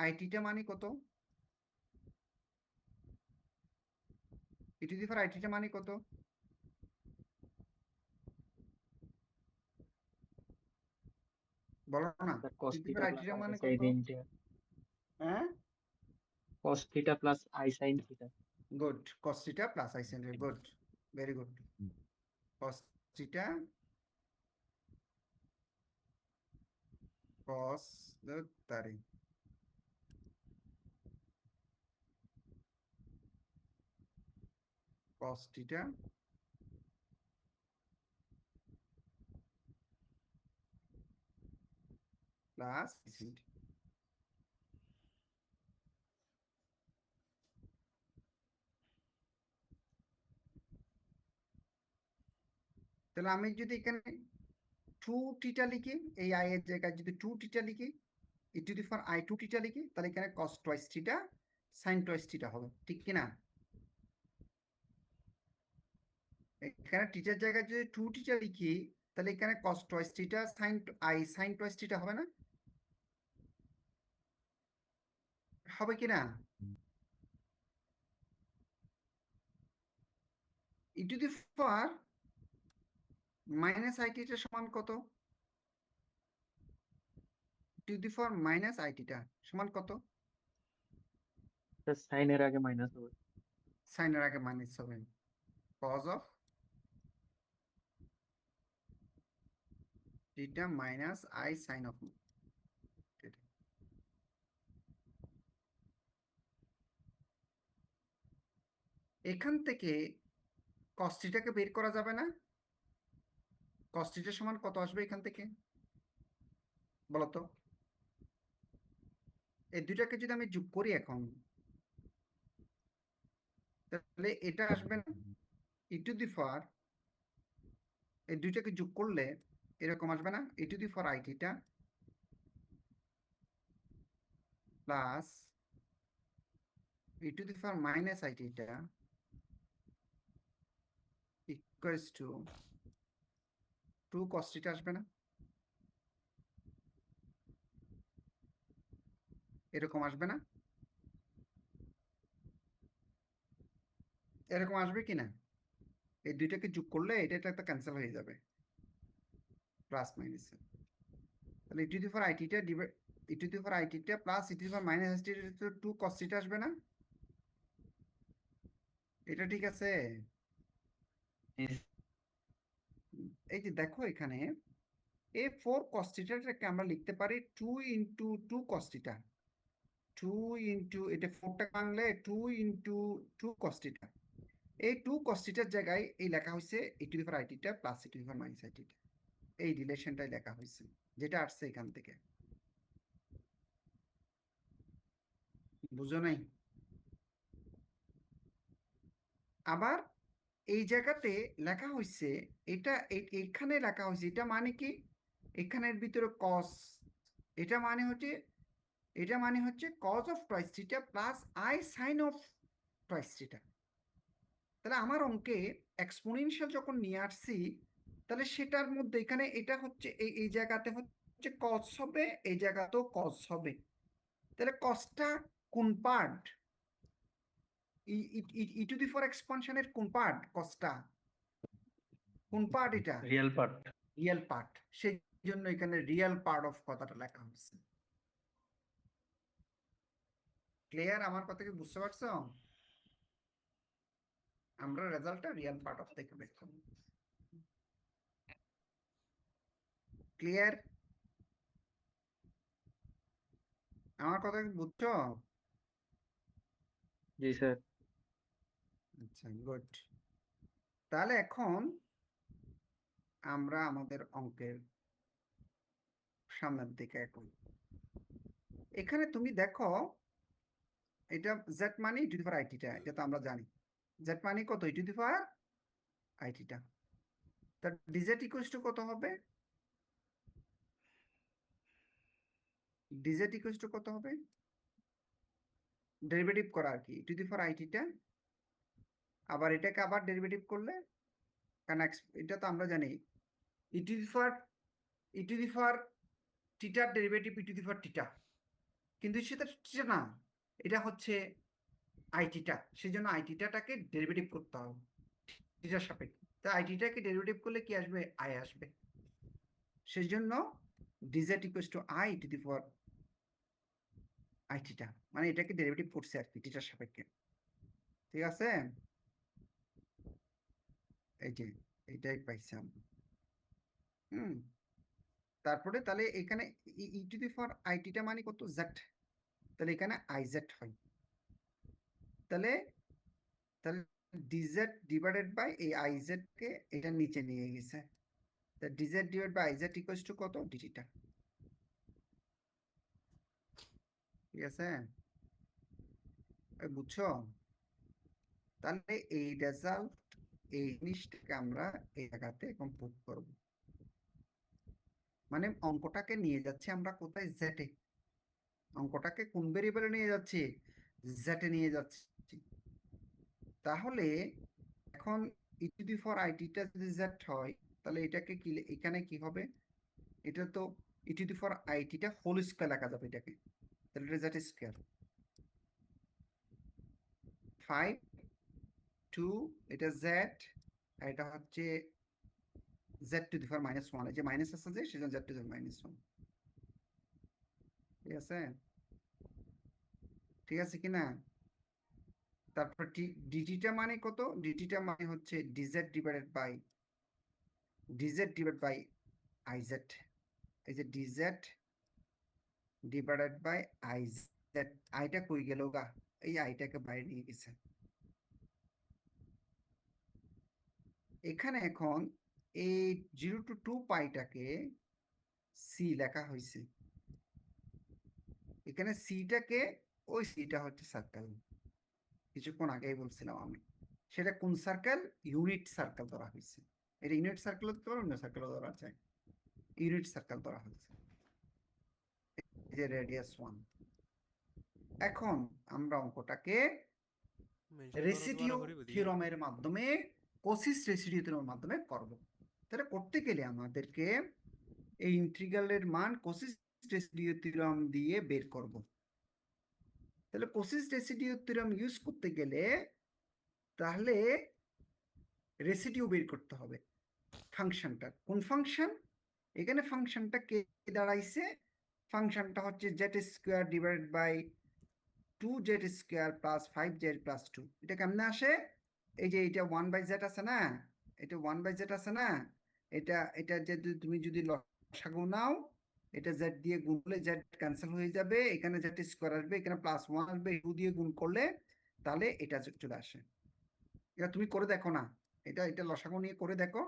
আইটিটা মানে কত? ই টু দি পাওয়ার আইটিটা মানে কত? বলো না, sir E cos to the theta power plus আইটিটা i মানে sin কত? theta, হ্যাঁ, cos theta plus i sin theta. Good. cos theta plus I sin, good, very good. cos theta cos তারি cos theta plus sin theta। তাহলে আমি যদি এখানে 2 theta লিখি, এই আই এর জায়গায় যদি 2 থিটা লিখি, e to the power i 2 theta লিখি, তাহলে এখানে cos twice theta sin twice theta হবে, ঠিক কি না? এখানে টিচার জায়গায় যদি 2 থিটা লিখি, তাহলে এখানে cos twice theta sin twice theta হবে না? হবে কি না? E to the power minus i theta সমান কত? To the power minus i theta সমান কত? স্যার sin এর আগে মাইনাস হবে। সাইন এর আগে মাইনাস হবে, cos of theta minus I sine of theta. এখান থেকে cos থিটাকে বের করা যাবে না? cos থিটা সমান কত আসবে এখান থেকে বলো তো? এই দুইটাকে যদি আমি যোগ করি এখন, তাহলে এটা আসবে না? ই টু দি পাওয়ার, এই দুইটাকে যোগ করলে এরকম আসবে না? E to the power i theta plus e to the power minus i theta equals to 2 cos theta আসবে না? এরকম আসবে না? এরকম আসবে কি না? এই দুইটাকে যোগ করলে এটা একটা ক্যান্সেল হয়ে যাবে, প্লাস মাইনাস। তাহলে e to the power i theta divide e to the power i theta plus e to the power minus i theta 2 cos theta আসবে না? এটা ঠিক আছে? এই যে দেখো এখানে এই 4 cos থিটাটাকে আমরা লিখতে পারি 2 ইন্টু 2 cos থিটা, 2 ইন্টু এটা 4টা ভাঙলে 2 ইন্টু 2 cos থিটা। এই 2 cos থিটার জায়গায় এই লেখা হয়েছে e to the power i theta plus e to the power minus i theta, এই রিলেশনটাই লেখা হয়েছে, যেটা আসছে এখান থেকে। বুঝো নাই? আবার এই জায়গাতে লেখা হয়েছে, এটা এখানে লেখা হয়েছে, এটা মানে কি? এখানের ভিতরে cos, এটা মানে হচ্ছে cos of twice theta plus i sine of twice theta. তাহলে আমার অঙ্কে এক্সপোনেনশিয়াল যখন নিয়ে আসছি, তাহলে সেটার মধ্যে এখানে এটা হচ্ছে এই জায়গাতে হচ্ছে cos হবে, এই জায়গাতেও cos হবে। তাহলে cosটা কোন part? E to the four এক্সপানশনের কোন পার্ট? cosটা কোন পার্ট? এটা রিয়েল পার্ট। রিয়েল পার্ট, সেই জন্য এখানে রিয়েল পার্ট অফ কথাটা লেখা হয়েছে। ক্লিয়ার? আমার কথা কি বুঝতে পারছো? আমরা রেজাল্টটা রিয়েল পার্ট অফ থেকে বের করব। ক্লিয়ার? আমার কথা কি বুঝছো? জি স্যার। আচ্ছা, গুড। তাহলে এখন আমরা আমাদের অঙ্কের সামনের দিকে এখন, এখানে তুমি দেখো এটা জেড মানে e to the power i theta, এটা তো আমরা জানি। জেড মানে কত? E to the power i theta. তার ডিজেড ইকুয়ালস টু কত হবে? ডিজেড ইকুয়ালস টু কত হবে? ডেরিভেটিভ করা আর কি টু দি ফর আইটিটা, আবার এটাকে আবার ডেরিভেটিভ করলে, কারণ এটা তো আমরা জানি ই টু দি ফর টিটার derivative e to the for theta, কিন্তু সেটা টিটা না, এটা হচ্ছে আইটিটা, সেই জন্য আইটিটাকে ডেরিভেটিভ করতে হবে টিটার সাপেক্ষে। তা আইটিটাকে ডেরিভেটিভ করলে কি আসবে? আই আসবে। সেই জন্য dz equals to i to the for i theta, মানে এটাকে ডেরিভেটিভ করছে আর কি টিটার সাপেক্ষে। ঠিক আছে, এই যে এইটাই পাইছি আমরা। তারপরে তাহলে এখানে ই টু দি ফর আইটিটা মানে কত? জেড, তাহলে এখানে আইজেড হয়। তাহলে তাহলে ডিজেড ডিভাইডেড বাই এই আইজেড কে এটা নিচে নিয়ে গেছে, তা d z divide by i z equals to কত? ডিটিটা। ঠিক আছে, বুঝছো? তাহলে এই রেজাল্ট, এই জিনিসটাকে আমরা এই জায়গাতে এখন পুট করব, মানে অঙ্কটাকে নিয়ে যাচ্ছি আমরা কোথায়? জেটে। অঙ্কটাকে কোন ভেরিয়েবলে নিয়ে যাচ্ছি? জেটে নিয়ে যাচ্ছি। তাহলে এখন ই টু দি ফর আইটিটা যদি জেড হয়, তাহলে এটাকে কি এখানে কি হবে? এটা তো e to the for i theta whole square লেখা যাবে এটাকে, তাহলে এটা জেড স্কয়ার 5 2, এটা জেড, আর এটা হচ্ছে জেড টু দি ফর -1, এই যে মাইনাস আছে যে সেজন্য জেড টু দি ফর -1। ঠিক আছে, ঠিক আছে কিনা? তারপর ডিটিটা মানে কত? ডিটিটা মানে হচ্ছে ডিজেড ডিভাইডেড বাই আইজেড। এই যে ডিজেড ডিভাইডেড বাই আইজেড, আইটা কই গেল গা? এই আইটাকে বাইরে নিয়ে গেছে। এখানে এখন এই 0 to 2 পাইটাকে সি লেখা হয়েছে, এখানে সিটাকে, ওই সিটা হচ্ছে সার্কেল, কিছুক্ষণ আগেই বলছিলাম আমি। সেটা কোন সার্কেল? ইউনিট সার্কেল ধরা হয়েছে। এটা ইউনিট সার্কেল ধরতে পারো, অন্য সার্কেল ধরা যায়, ইউনিট সার্কেল ধরা হয়েছে, এই যে রেডিয়াস 1। এখন আমরা অঙ্কটাকে মেনশন করো রেসিডিউ দুবারা করে বুঝি। থিওরামের মাধ্যমে, কোসিস রেসিডিউ থিওরামের মাধ্যমে করব। তাহলে করতে গেলে আমাদেরকে এই ইন্টিগ্রালের মান কোসিস রেসিডিউ থিওরাম দিয়ে বের করব। তাহলে কোসিস রেসিডিউ থিওরাম ইউজ করতে গেলে তাহলে রেসিডিউ বের করতে হবে ফাংশনটা। কোন ফাংশন? এখানে ফাংশনটা কে দাঁড়াইছে? ফাংশনটা হচ্ছে z square divided by 2z square plus 5z plus 2। এটা কেমনে আসে? এই যে এটা 1/z আছে না, এটা 1/z আছে না, এটা যদি তুমি যদি লসাগু নাও, এটা z দিয়ে গুণ করলে z ক্যান্সেল হয়ে যাবে, এখানে z স্কোয়ার আসবে, এখানে +1 আসবে, 2 দিয়ে গুণ করলে তাহলে এটা চলে আসে। এটা তুমি করে দেখো না, এটা লসাগু নিয়ে করে দেখো।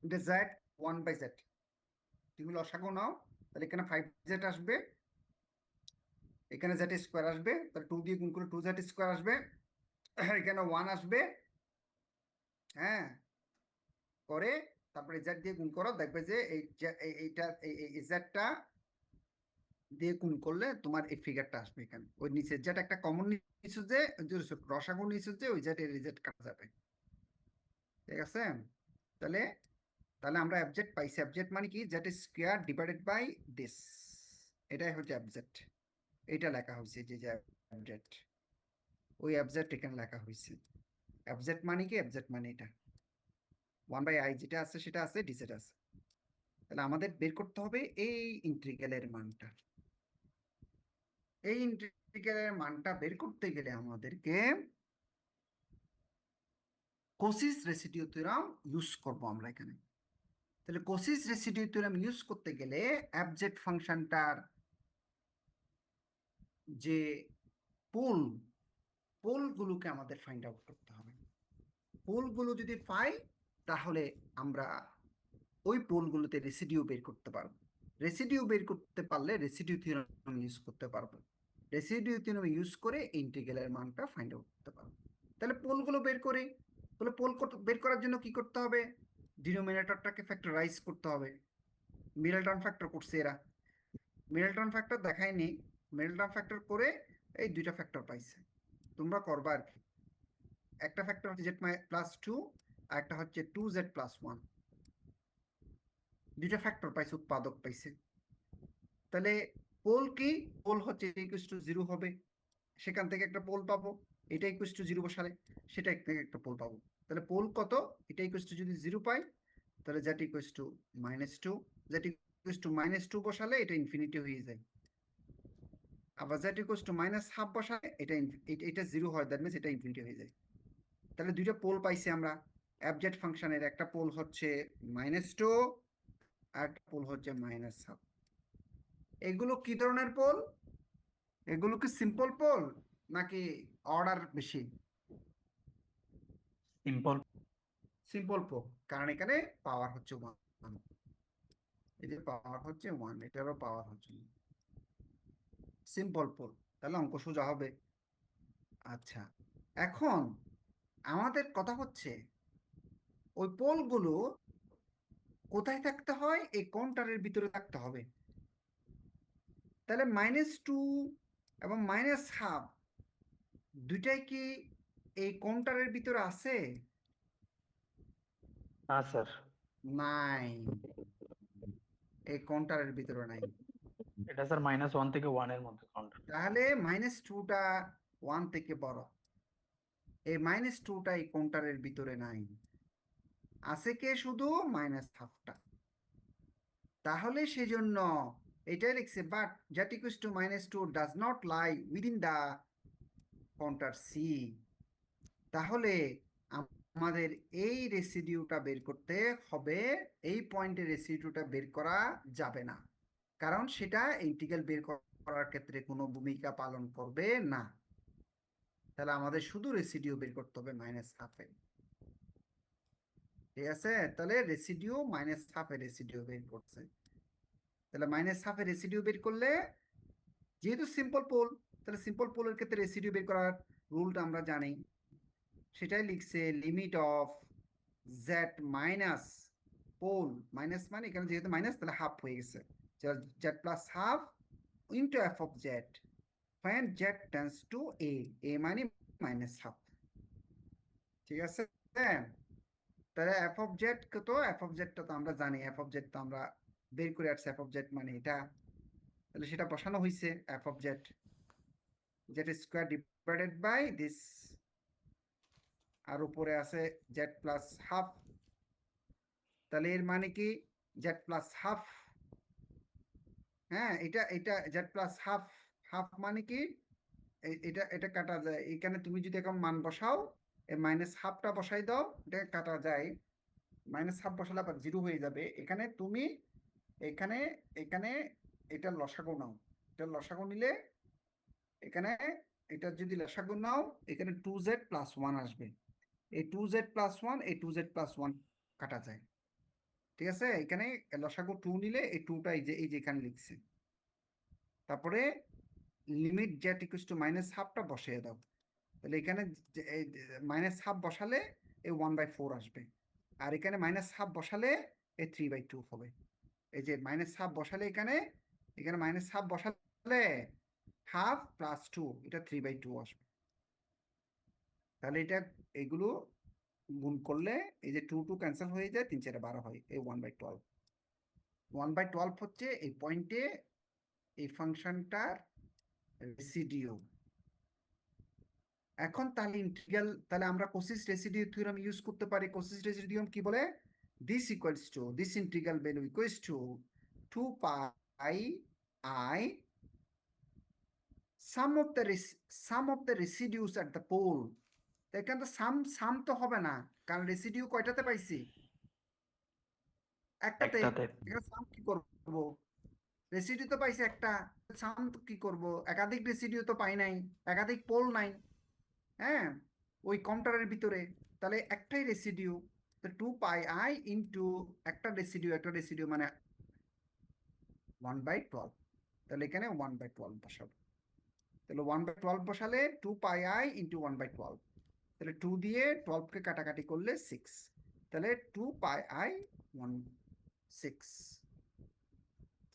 এটা z 1/z, তুমি লসাগু নাও, তাহলে এখানে 5z আসবে, এখানে z স্কোয়ার আসবে, তাহলে 2 দিয়ে গুণ করে 2z স্কোয়ার আসবে, এখানে 1 আসবে, হ্যাঁ, করে তারপরে z দিয়ে গুণ করো, দেখবে যে এইটা এই জেডটা দিয়ে গুণ করলে তোমার এই ফিগারটা আসবে। এখানে ওই নিচে যেটা একটা কমন নিচে যে রসাগু নিচে যে ওই জেড এই জেড কাটা যাবে। ঠিক আছে, তাহলে তাহলে আমরা অ্যাবজেক্ট পাইছি। অ্যাবজেক্ট মানে কি? Z square divided by this, এটাই হচ্ছে অ্যাবজেক্ট। এটা লেখা হয়েছে যে অ্যাবজেক্ট, ওই অ্যাবজেক্ট এখানে লেখা হয়েছে। অ্যাবজেক্ট মানে কি? অ্যাবজেক্ট মানে এটা 1/i যেটা আছে সেটা আছে, ডিজেড আছে। তাহলে আমাদের বের করতে হবে এই ইন্টিগ্রালের মানটা। এই ইন্টিগ্রালের মানটা বের করতে গেলে আমাদেরকে কোসিস রেসিডিউ থিওরাম ইউজ করব আমরা এখানে। তাহলে কোসিস রেসিডিউ থিওরাম ইউজ করতে গেলে অ্যাবজেক্ট ফাংশনটার যে পোলগুলোকে আমাদের ফাইন্ড আউট করতে হবে। পোলগুলো যদি পাই তাহলে আমরা ওই পোলগুলোতে রেসিডিউ বের করতে পারবো। রেসিডিউ বের করতে পারলে রেসিডিউ থিওরাম ইউজ করতে পারবো। রেসিডিউ থিওরাম ইউজ করে ইন্টিগ্রালের মানটা ফাইন্ড আউট করতে পারবো। তাহলে পোলগুলো বের করি। তাহলে পোল বের করার জন্য কি করতে হবে? ডিনোমিনেটরটাকে ফ্যাক্টরাইজ করতে হবে। মিডলটন ফ্যাক্টর করছে এরা, মিডলটন ফ্যাক্টর দেখায়নি, মিডলটন ফ্যাক্টর করে এই দুইটা ফ্যাক্টর পাইছে, তোমরা করবা আর কি। একটা ফ্যাক্টর হচ্ছে z+2 আর একটা হচ্ছে 2z+1, দুইটা ফ্যাক্টর পাইছে, উৎপাদক পাইছে। তাহলে পোল কি, পোল হচ্ছে ইকুয়াল টু 0 হবে, সেখান থেকে একটা পোল পাবো, এটা ইকুয়াল টু 0 বসালে সেটা থেকে একটা পোল পাবো। তাহলে পোল কত, এটা ইকুয়াল টু যদি 0 পাই তাহলে z equal to -2, z equal to -2 বসালে এটা ইনফিনিটি হয়ে যায়। আবার z ইকুয়াল টু -1/2 বসালে এটা 0 হয়, দ্যাট মিন্স এটা ইনফিনিটি হয়ে যায়। তাহলে দুইটা পোল পাইছি আমরা অ্যাবজেক্ট ফাংশনের, একটা পোল হচ্ছে -2 আর একটা পোল হচ্ছে -1/2। এগুলো কি ধরনের পোল, এগুলো কি সিম্পল পোল নাকি অর্ডার বেশি? সিম্পল। সিম্পল পোল, কারণ এখানে পাওয়ার হচ্ছে 1, এই যে পাওয়ার হচ্ছে 1, এটারও পাওয়ার হচ্ছে সিম্পল পোল, তাহলে অঙ্ক সোজা হবে। আচ্ছা, এখন আমাদের কথা হচ্ছে ওই পোলগুলো কোথায় থাকতে হয়, এই কাউন্টারের ভিতরে থাকতে হবে। তাহলে -2 এবং -1/2 দুইটাই কি এই কাউন্টারের ভিতরে আছে? না স্যার, নাই, এই কাউন্টারের ভিতরে নাই। এটা স্যার -1 থেকে 1 এর মধ্যে কাউন্টার। তাহলে -2টা 1 থেকে বড়, এই -2টা এই কাউন্টারের ভিতরে নাই, আছে কে শুধু -1/2টা। তাহলে সেজন্য এটাই লিখছে, but z equal to -2 does not lie within the contour C. তাহলে আমাদের এই রেসিডিউটা বের করতে হবে, এই পয়েন্টের রেসিডিউটা বের করা যাবে না, কারণ সেটা ইন্টিগ্রাল বের করার ক্ষেত্রে কোনো ভূমিকা পালন করবে না। তাহলে আমাদের শুধু রেসিডিউ বের করতে হবে -1/2 এর। ঠিক আছে, তাহলে রেসিডিউ -1/2 এর রেসিডিউ বের করছে। তাহলে -1/2 এর রেসিডিউ বের করলে, যেহেতু সিম্পল পোল, তাহলে সিম্পল পোলের ক্ষেত্রে রেসিডিউ বের করার রুলটা আমরা জানি, সেটাই লিখছে limit of z minus pole, minus মানে এখানে যেহেতু মাইনাস তাহলে হাফ হয়ে গেছে, z plus half into f of z when z tends to a মানে -1/2। ঠিক আছে, তাহলে এফ অফ জেড কত, এফ অফ জেডটা তো আমরা জানি, এফ অফ জেড তো আমরা বের করে আসছি, এফ অফ জেড মানে এটা, তাহলে সেটা বসানো হয়েছে, F of Z Z square divided by this, আর উপরে আছে জেড প্লাস হাফ। তাহলে এর মানে কি জেড প্লাস হাফ, হ্যাঁ এটা এটা জেড প্লাস হাফ, হাফ মানে কি এটা এটা কাটা যায়, এখানে তুমি যদি এখন মান বসাও, এই -1/2টা বসাই দাও, এটা কাটা যায়, -1/2 বসালে আবার 0 হয়ে যাবে। এখানে তুমি এখানে এখানে এটা লসাগু নাও, এটা লসাগু নিলে এখানে এটা যদি লসাগু নাও, এখানে 2z+1 আসবে, এই 2z+1 এই 2z+1 কাটা যায়। ঠিক আছে, এখানে লসাগু 2 নিলে এই 2টা এই যে এখানে লিখছে, তারপরে লিমিট z ইকুয়াল টু -1/2টা বসিয়ে দাও, তাহলে এখানে -1/2 বসালে এই 1/4 আসবে, আর এখানে -1/2 বসালে এই 3/2 হবে। এই যে -1/2 বসালে এখানে, এখানে -1/2 বসালে হাফ প্লাস 2, এটা 3/2 আসবে। তাহলে এটা এগুলো গুণ করলে এই যে 2 2 ক্যান্সেল হয়ে যায়, 3 4 12 হয়, এই 1/12, 1/12 হচ্ছে এই পয়েন্টে এই ফাংশনটার রেসিডিউ। এখন তাহলে ইন্টিগ্রাল, তাহলে আমরা কোসিস রেসিডিউ থিওরেম ইউজ করতে পারি। কোসিস রেসিডিউ কি বলে, this equals to this integral value equals to 2 pi I sum of the residues at the pole। এখানে তো সাম তো হবে না, কারণ রেসিডিউ কয়টাতে পাইছি, একটাতে। একটাতে। এখানে সাম কি করব, রেসিডিউ তো পাইছি একটা, সাম কি করব, একাধিক রেসিডিউ তো পাই নাই, একাধিক পোল নাই, হ্যাঁ ওই কাউন্টারের ভিতরে, তাহলে একটাই রেসিডিউ, তো 2 পাই I ইন্টু একটা রেসিডিউ মানে 1/12, তাহলে এখানে 1/12 বসাবো। তাহলে 1/12 বসালে 2 পাই I ইন্টু 1/12, তাহলে 2 দিয়ে 12কে কাটাকাটি করলে 6, তাহলে 2 পাই I 1/6।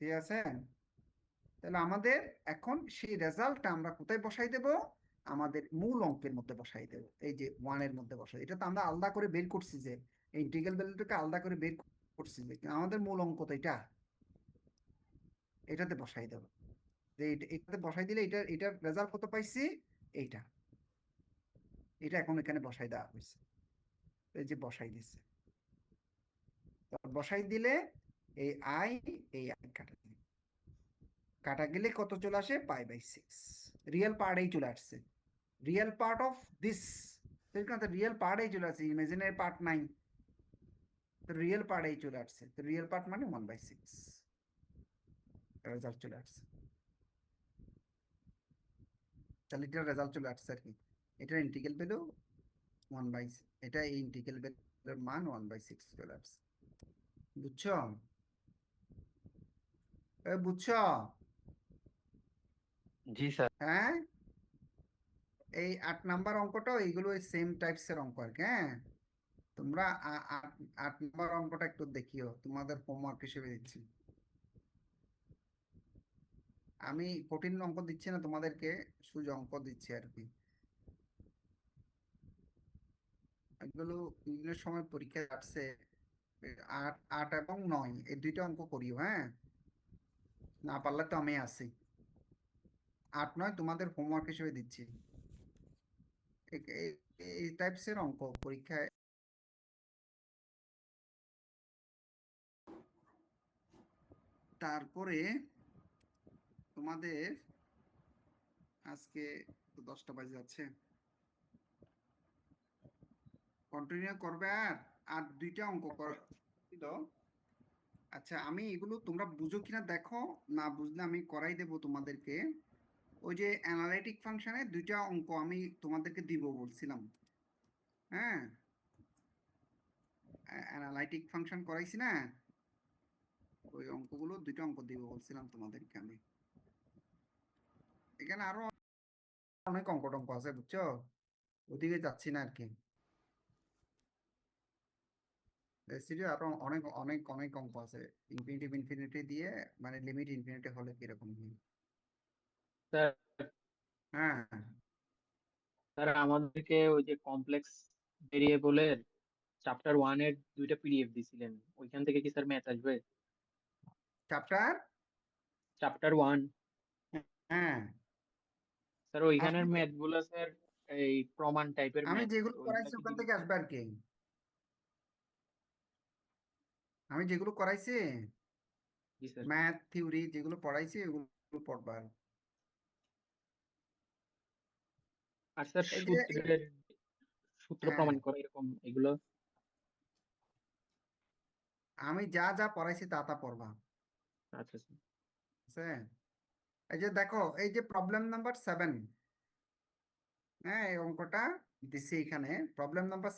ঠিক আছে? তাহলে আমাদের এখন সেই রেজাল্টটা আমরা কোথায় বসাই দেব? আমাদের মূল অঙ্কের মধ্যে বসাই দেব, এই যে 1 এর মধ্যে বসাই। এটা তো আমরা আলাদা করে বের করছি, যে এই ইন্টিগ্রাল ভ্যালুটাকে আলাদা করে বের করছি, যে কিন্তু আমাদের মূল অঙ্ক তো এটা, এটাতে বসাই দেব। যে এটাতে বসাই দিলে এটার রেজাল্ট কত পাইছি? এইটা, এটা এখন এখানে বসাই দেওয়া হয়েছে। এই যে বসাই দিচ্ছে, বসাই দিলে এই আই কাটা দিলে, কাটা গেলে কত চলে আসে? π/6। রিয়েল পার্ট এই চলে আসছে, real part of this, real part এই চলে আসছে, ইমাজিনারি পার্ট নাই, তো রিয়েল পার্ট এই চলে আসছে, তো রিয়েল পার্ট মানে 1/6 রেজাল্ট চলে আসছে। তাহলে এটার রেজাল্ট চলে আসছে আর কি, এটার ইন্টিগ্রাল ভ্যালু 1/, এটা এই ইন্টিগ্রাল ভ্যালুর মান 1/6 চলে আসছে। বুঝছো? বুঝছো? জি স্যার। হ্যাঁ, এই 8 নাম্বার অঙ্কটাও এইগুলো সেম টাইপস এর অঙ্ক আর কি। হ্যাঁ, তোমরা 8 নাম্বার অঙ্কটা একটু দেখিও, তোমাদের হোমওয়ার্ক হিসেবে দিচ্ছি। আমি কঠিন অঙ্ক দিচ্ছি না তোমাদেরকে, সহজ অঙ্ক দিচ্ছি আর কি। এগুলো বিভিন্ন সময় পরীক্ষায় আসছে, 8 এবং 9 এই দুইটা অঙ্ক করিও। হ্যাঁ, না পারলে তো আমি আছি। 8, 9 তোমাদের হোমওয়ার্ক হিসেবে দিচ্ছি। এই টাইপস এর অঙ্ক পরীক্ষায়। তারপরে তোমাদের আজকে তো 10টা বাজে যাচ্ছে, কন্টিনিউ করবে। আর 2টা অঙ্ক ছিল। আচ্ছা, আমি এগুলো তোমরা বুঝো কিনা দেখো, না বুঝলে আমি করাই দেব তোমাদেরকে। ওই যে অ্যানালাইটিক ফাংশনে 2টা অঙ্ক আমি তোমাদেরকে দিব বলছিলাম। হ্যাঁ, অ্যানালাইটিক ফাংশন করাইছি না, ওই অঙ্কগুলো 2টা অঙ্ক দিব বলছিলাম তোমাদেরকে আমি। এখানে আরো অনেক অঙ্ক টঙ্ক আছে, বুঝছো? ওদিকে যাচ্ছি না আর কি। এসিডি আরো অনেক অনেক অনেক অঙ্ক আছে, ইনফিনিটি দিয়ে, মানে লিমিট ইনফিনিটি হলে কিরকম হয়। স্যার, হ্যাঁ, স্যার আমাদেরকে ওই যে কমপ্লেক্স ভেরিয়েবলের চ্যাপ্টার 1 এর 2টা পিডিএফ দিছিলেন, ওইখান থেকে কি স্যার ম্যাথ আসবে? চ্যাপ্টার, চ্যাপ্টার 1 হ্যাঁ স্যার, ওইখানের আসবে। ম্যাথ গুলো স্যার এই প্রমাণ টাইপের আমি ম্যাথ, যেগুলো ওইগুলা করাইছি কি ওখান দিবেন থেকে স্যার? আসবে আর কি, আমি যেগুলো করাইছি জি স্যার। ম্যাথ থিওরি যেগুলো পড়াইছি ওগুলো পড়বার। আর স্যার এই যে সূত্র হ্যাঁ, প্রমাণ করা এরকম এগুলো? আমি যা যা পড়াইছি তা তা পড়বা। আচ্ছা স্যার। ঠিক আছে? এই যে দেখো, এই যে প্রবলেম নাম্বার 7, হ্যাঁ এই অঙ্কটা দিছি এখানে। প্রবলেম নাম্বার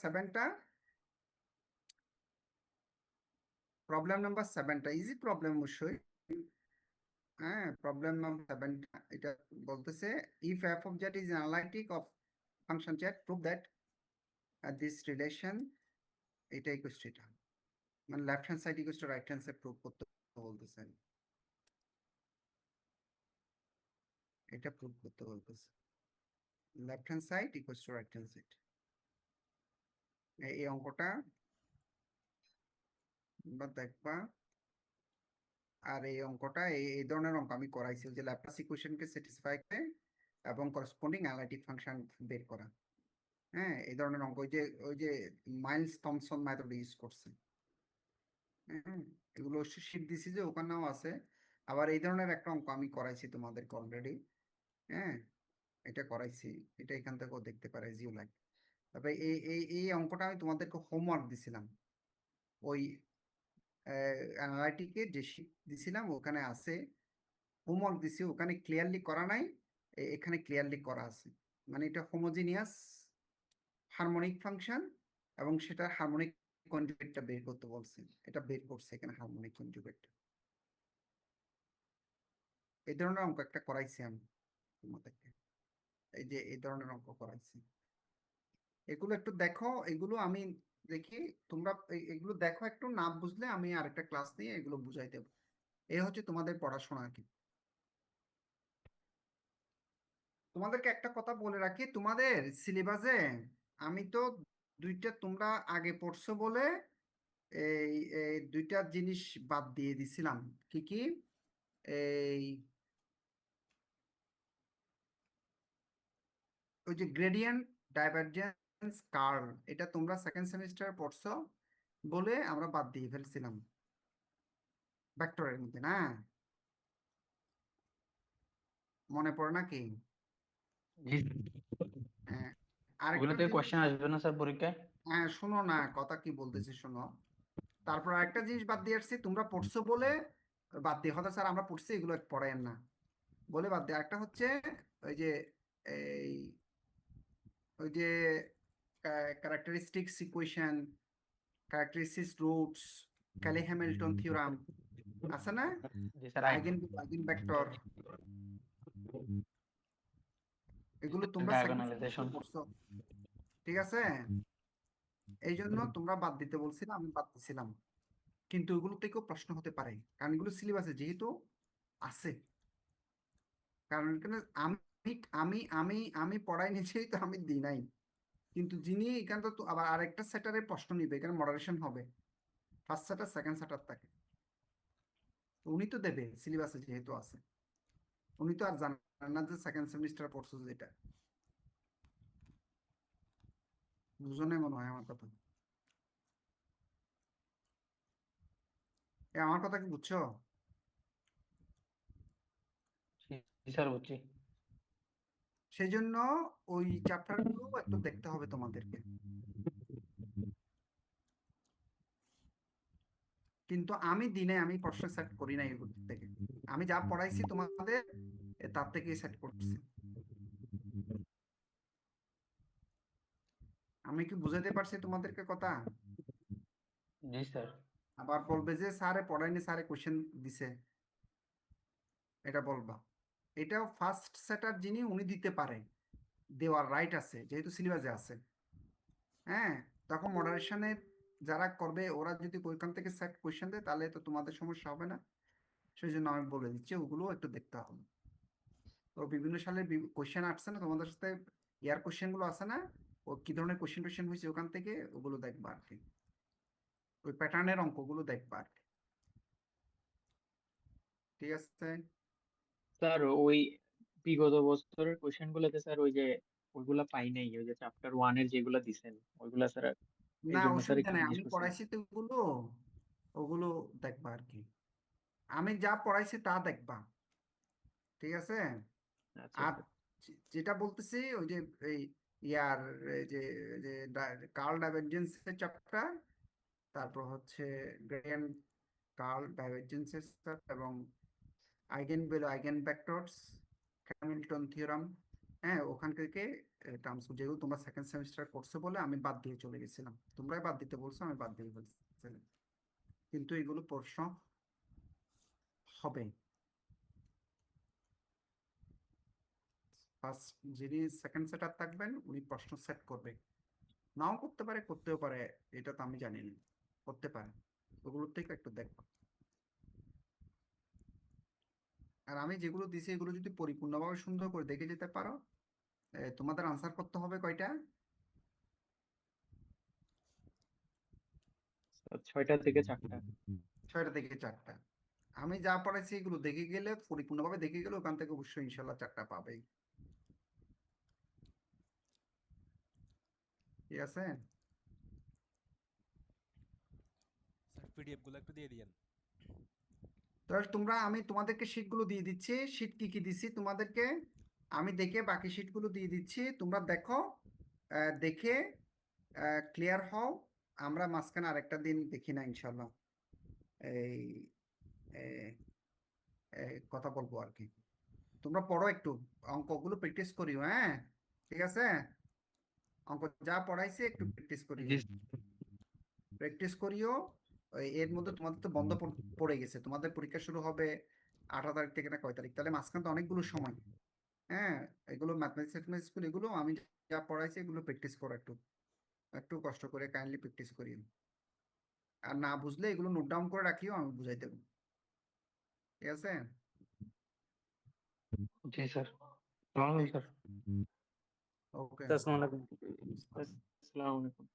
7টা ইজি প্রবলেম অবশ্যই। হ্যাঁ, প্রবলেম নাম্বার 7টা এটা বলতেছে, if f of Z is analytic of function Z, prove that this relation, এটা ইকুয়াল টু এটা, মানে left hand side equal to right hand side prove করতে বলতেছে, এটা প্রুভ করতে বলতেছে। Left hand side equal to right hand side, এই অঙ্কটা বা দেখবা। আর এই অঙ্কটা এই ধরনের অঙ্ক আমি করাইছি, যে ল্যাপ্লাস ইকুয়েশনকে স্যাটিসফাই করে এবং করসপন্ডিং অ্যানালাইটিক ফাংশন বের করা। হ্যাঁ, এই ধরনের অঙ্ক ওই যে মাইলস থমসন মেথড ইউজ করছে। হ্যাঁ, এগুলো শীট দিছি যে ওখানেও আছে। আবার এই ধরনের একটা অঙ্ক আমি করাইছি তোমাদেরকে অলরেডি। হ্যাঁ, এটা করাইছি, এটা এখান থেকেও দেখতে পারে জিও লাইক। তারপরে এই অঙ্কটা আমি তোমাদেরকে হোমওয়ার্ক দিছিলাম, ওই অ্যানালাইটিকে যে শীট দিছিলাম ওখানে আছে, হোমওয়ার্ক দিছি ওখানে ক্লিয়ারলি করা নাই, এখানে ক্লিয়ারলি করা আছে। মানে এটা হোমোজিনিয়াস হারমোনিক ফাংশন, এবং সেটা হারমোনিক কনজুগেটটা বের করতে বলছে, এটা বের করছে এখানে হারমোনিক কনজুগেট। এই ধরনের অঙ্ক একটা করাইছি আমি তোমাদেরকে, এই যে এই ধরনের অঙ্ক করাইছি। এগুলো একটু দেখো, এগুলো আমি দেখি, তোমরা এগুলো দেখো, একটু না বুঝলে আমি আরেকটা ক্লাস নিয়ে এগুলো বুঝাই দেবো। এই হচ্ছে তোমাদের পড়াশোনা আর কি। তোমাদেরকে একটা কথা বলে রাখি, তোমাদের সিলেবাসে আমি তো দুইটা তোমরা আগে পড়ছো বলে এই এই দুইটা জিনিস বাদ দিয়ে দিছিলাম। কি কি? এই ওই যে গ্রেডিয়েন্ট ডাইভারজেন্স কার্ভ, এটা তোমরা সেকেন্ড সেমিস্টার পড়ছো বলে আমরা বাদ দিয়ে ফেলছিলাম ভেক্টরের মধ্যে, না? মনে পড়ে নাকি? জি, হ্যাঁ। ওগুলো আরেকটা থেকে জিনিস, কোশ্চেন আসবে না স্যার পরীক্ষায়? হ্যাঁ শোনো না, কথা কি বলতেছি শোনো। তারপর আরেকটা জিনিস বাদ দিয়ে আসছি, তোমরা পড়ছো বলে বাদ দিয়ে, হয়তো স্যার আমরা পড়ছি এগুলো পড়েন না বলে বাদ দিয়ে। একটা হচ্ছে ওই যে এই ওই যে characteristics equation, characteristics roots, Kelly Hamilton theorem আছে না? জি স্যার, আইগেন আইগেন ভেক্টর, এগুলো তোমরা সেকেন্ড সেমিস্টারে ডায়াগোনালাইজেশন। পড়ছো, ঠিক আছে? এই জন্য তোমরা বাদ দিতে বলছিলাম, আমি বাদ দিছিলাম। কিন্তু এগুলো থেকেও প্রশ্ন হতে পারে, কারণ এগুলো সিলেবাসে যেহেতু আছে। কারণ এখানে আমি আমি আমি আমি পড়াই নিয়েছি তো আমি দিই নাই। কিন্তু যিনি এখান তো আবার আরেকটা সেটারে প্রশ্ন নিবে, এখানে মডারেশন হবে, ফার্স্ট সেটার সেকেন্ড সেটার থাকে। তো উনি তো দেবে সিলেবাসে যেহেতু আছে। উনি তো আর জানেন না যে সেকেন্ড সেমিস্টার পড়ছো যেটা। বুঝনে মনে হয় আমার কথা। আমার কথা কি বুঝছো? জি স্যার, বুঝছি। সেই জন্য ওই চ্যাপ্টার গুলো একটু দেখতে হবে তোমাদেরকে। কিন্তু আমি দিনে আমি প্রশ্ন সেট করি নাই এগুলো থেকে। আমি যা পড়াইছি তোমাদের তার থেকেই সেট করছি। আমি কি বুঝাতে পারছি তোমাদেরকে কথা? জি স্যার। আবার বলবে যে স্যারে পড়ায়নি, স্যারে কোশ্চেন দিছে, এটা বলবা। এটাও ফার্স্ট সেটার যিনি উনি দিতে পারে, দেওয়ার রাইট আছে যেহেতু সিলেবাসে আছে। হ্যাঁ, তখন মডারেশনের যারা করবে ওরা যদি ওইখান থেকে সেট কোশ্চেন দেয় তাহলে তো তোমাদের সমস্যা হবে না। সেই জন্য আমি বলে দিচ্ছি ওগুলো একটু দেখতে হবে। তো বিভিন্ন সালের কোশ্চেন আসছে না তোমাদের সাথে, ইয়ার কোশ্চেন গুলো আছে না, ও কি ধরনের কোশ্চেন টোশ্চেন হয়েছে ওখান থেকে ওগুলো দেখবা আর কি। ওই প্যাটার্নের অঙ্কগুলো দেখবা আর কি। ঠিক আছে? স্যার ওই বিগত বছরের কোশ্চেন গুলোতে স্যার ওই যে ওইগুলা পাই নাই, ওই যে চ্যাপ্টার 1 এর যেগুলা দিছেন ওইগুলা স্যার, এই না জন্য স্যার অসুবিধা একটু নেই, জিজ্ঞেস আমি করছিলাম। পড়াইছি তো ওগুলো, ওগুলো দেখবা আর কি। আমি যা পড়াইছি তা দেখবা, ঠিক আছে? আচ্ছা আর স্যার। যেটা বলতেছি ওই যে এই ইয়ার এই যে যে কার্ল ডাইভারজেন্সের চ্যাপ্টার, তারপর হচ্ছে গ্রেডিয়েন্ট কার্ল ডাইভারজেন্সের এবং eigen value eigen vectors, Hamilton theorem, হ্যাঁ ওখান থেকে টার্মস যেগুলো তোমরা সেকেন্ড সেমিস্টার করছো বলে আমি বাদ দিয়ে চলে গেছিলাম। তোমরাই বাদ দিতে বলছো, আমি বাদ দিয়ে ফেলছিলাম। কিন্তু এগুলো প্রশ্ন হবে। ফার্স্ট যিনি সেকেন্ড সেটার থাকবেন উনি প্রশ্ন সেট করবে, নাও করতে পারে করতেও পারে, এটা তো আমি জানি না, করতে পারে। ওগুলোর থেকে একটু দেখো। আর আমি যেগুলো দিছি এগুলো যদি পরিপূর্ণভাবে সুন্দর করে দেখে যেতে পারো, তোমাদের আনসার করতে হবে কয়টা? স্যার, 6টা থেকে 4টা। 6টা থেকে 4টা। আমি যা পড়াইছি এগুলো দেখে গেলে, পরিপূর্ণভাবে দেখে গেলে ওখান থেকে অবশ্যই ইনশাল্লাহ 4টা পাবেই। ঠিক আছে? স্যার পিডিএফ গুলো একটু দিয়ে দিয়েন। তাহলে তোমরা, আমি তোমাদেরকে শিটগুলো দিয়ে দিচ্ছি, শিট কি কি দিচ্ছি তোমাদেরকে আমি দেখে বাকি শিটগুলো দিয়ে দিচ্ছি, তোমরা দেখো, দেখে ক্লিয়ার হও। আমরা মাঝখানে আরেকটা দিন দেখি না ইনশাল্লাহ, এই কথা বলবো আর কি। তোমরা পড়ো একটু, অঙ্কগুলো প্র্যাকটিস করিও, হ্যাঁ? ঠিক আছে? অঙ্ক যা পড়াইছে একটু প্র্যাকটিস করিও, জি প্র্যাকটিস করিও। এর মধ্যে তোমাদের তো বন্ধ পড়ে গেছে, তোমাদের পরীক্ষা শুরু হবে 18 তারিখ থেকে না কয় তারিখ, তাহলে মাঝখানে তো অনেকগুলো সময়। হ্যাঁ, এগুলো ম্যাথমেটিক্স স্কুল, এগুলো আমি যা পড়াইছি এগুলো প্র্যাকটিস করো একটু, একটু কষ্ট করে কাইন্ডলি প্র্যাকটিস করিও। আর না বুঝলে এগুলো নোট ডাউন করে রাখিও, আমি বুঝাই দেবো। ঠিক আছে? জি স্যার, সালাম ঠিক স্যার। ওকে আসসালামু আলাইকুম। আসসালামু আলাইকুম।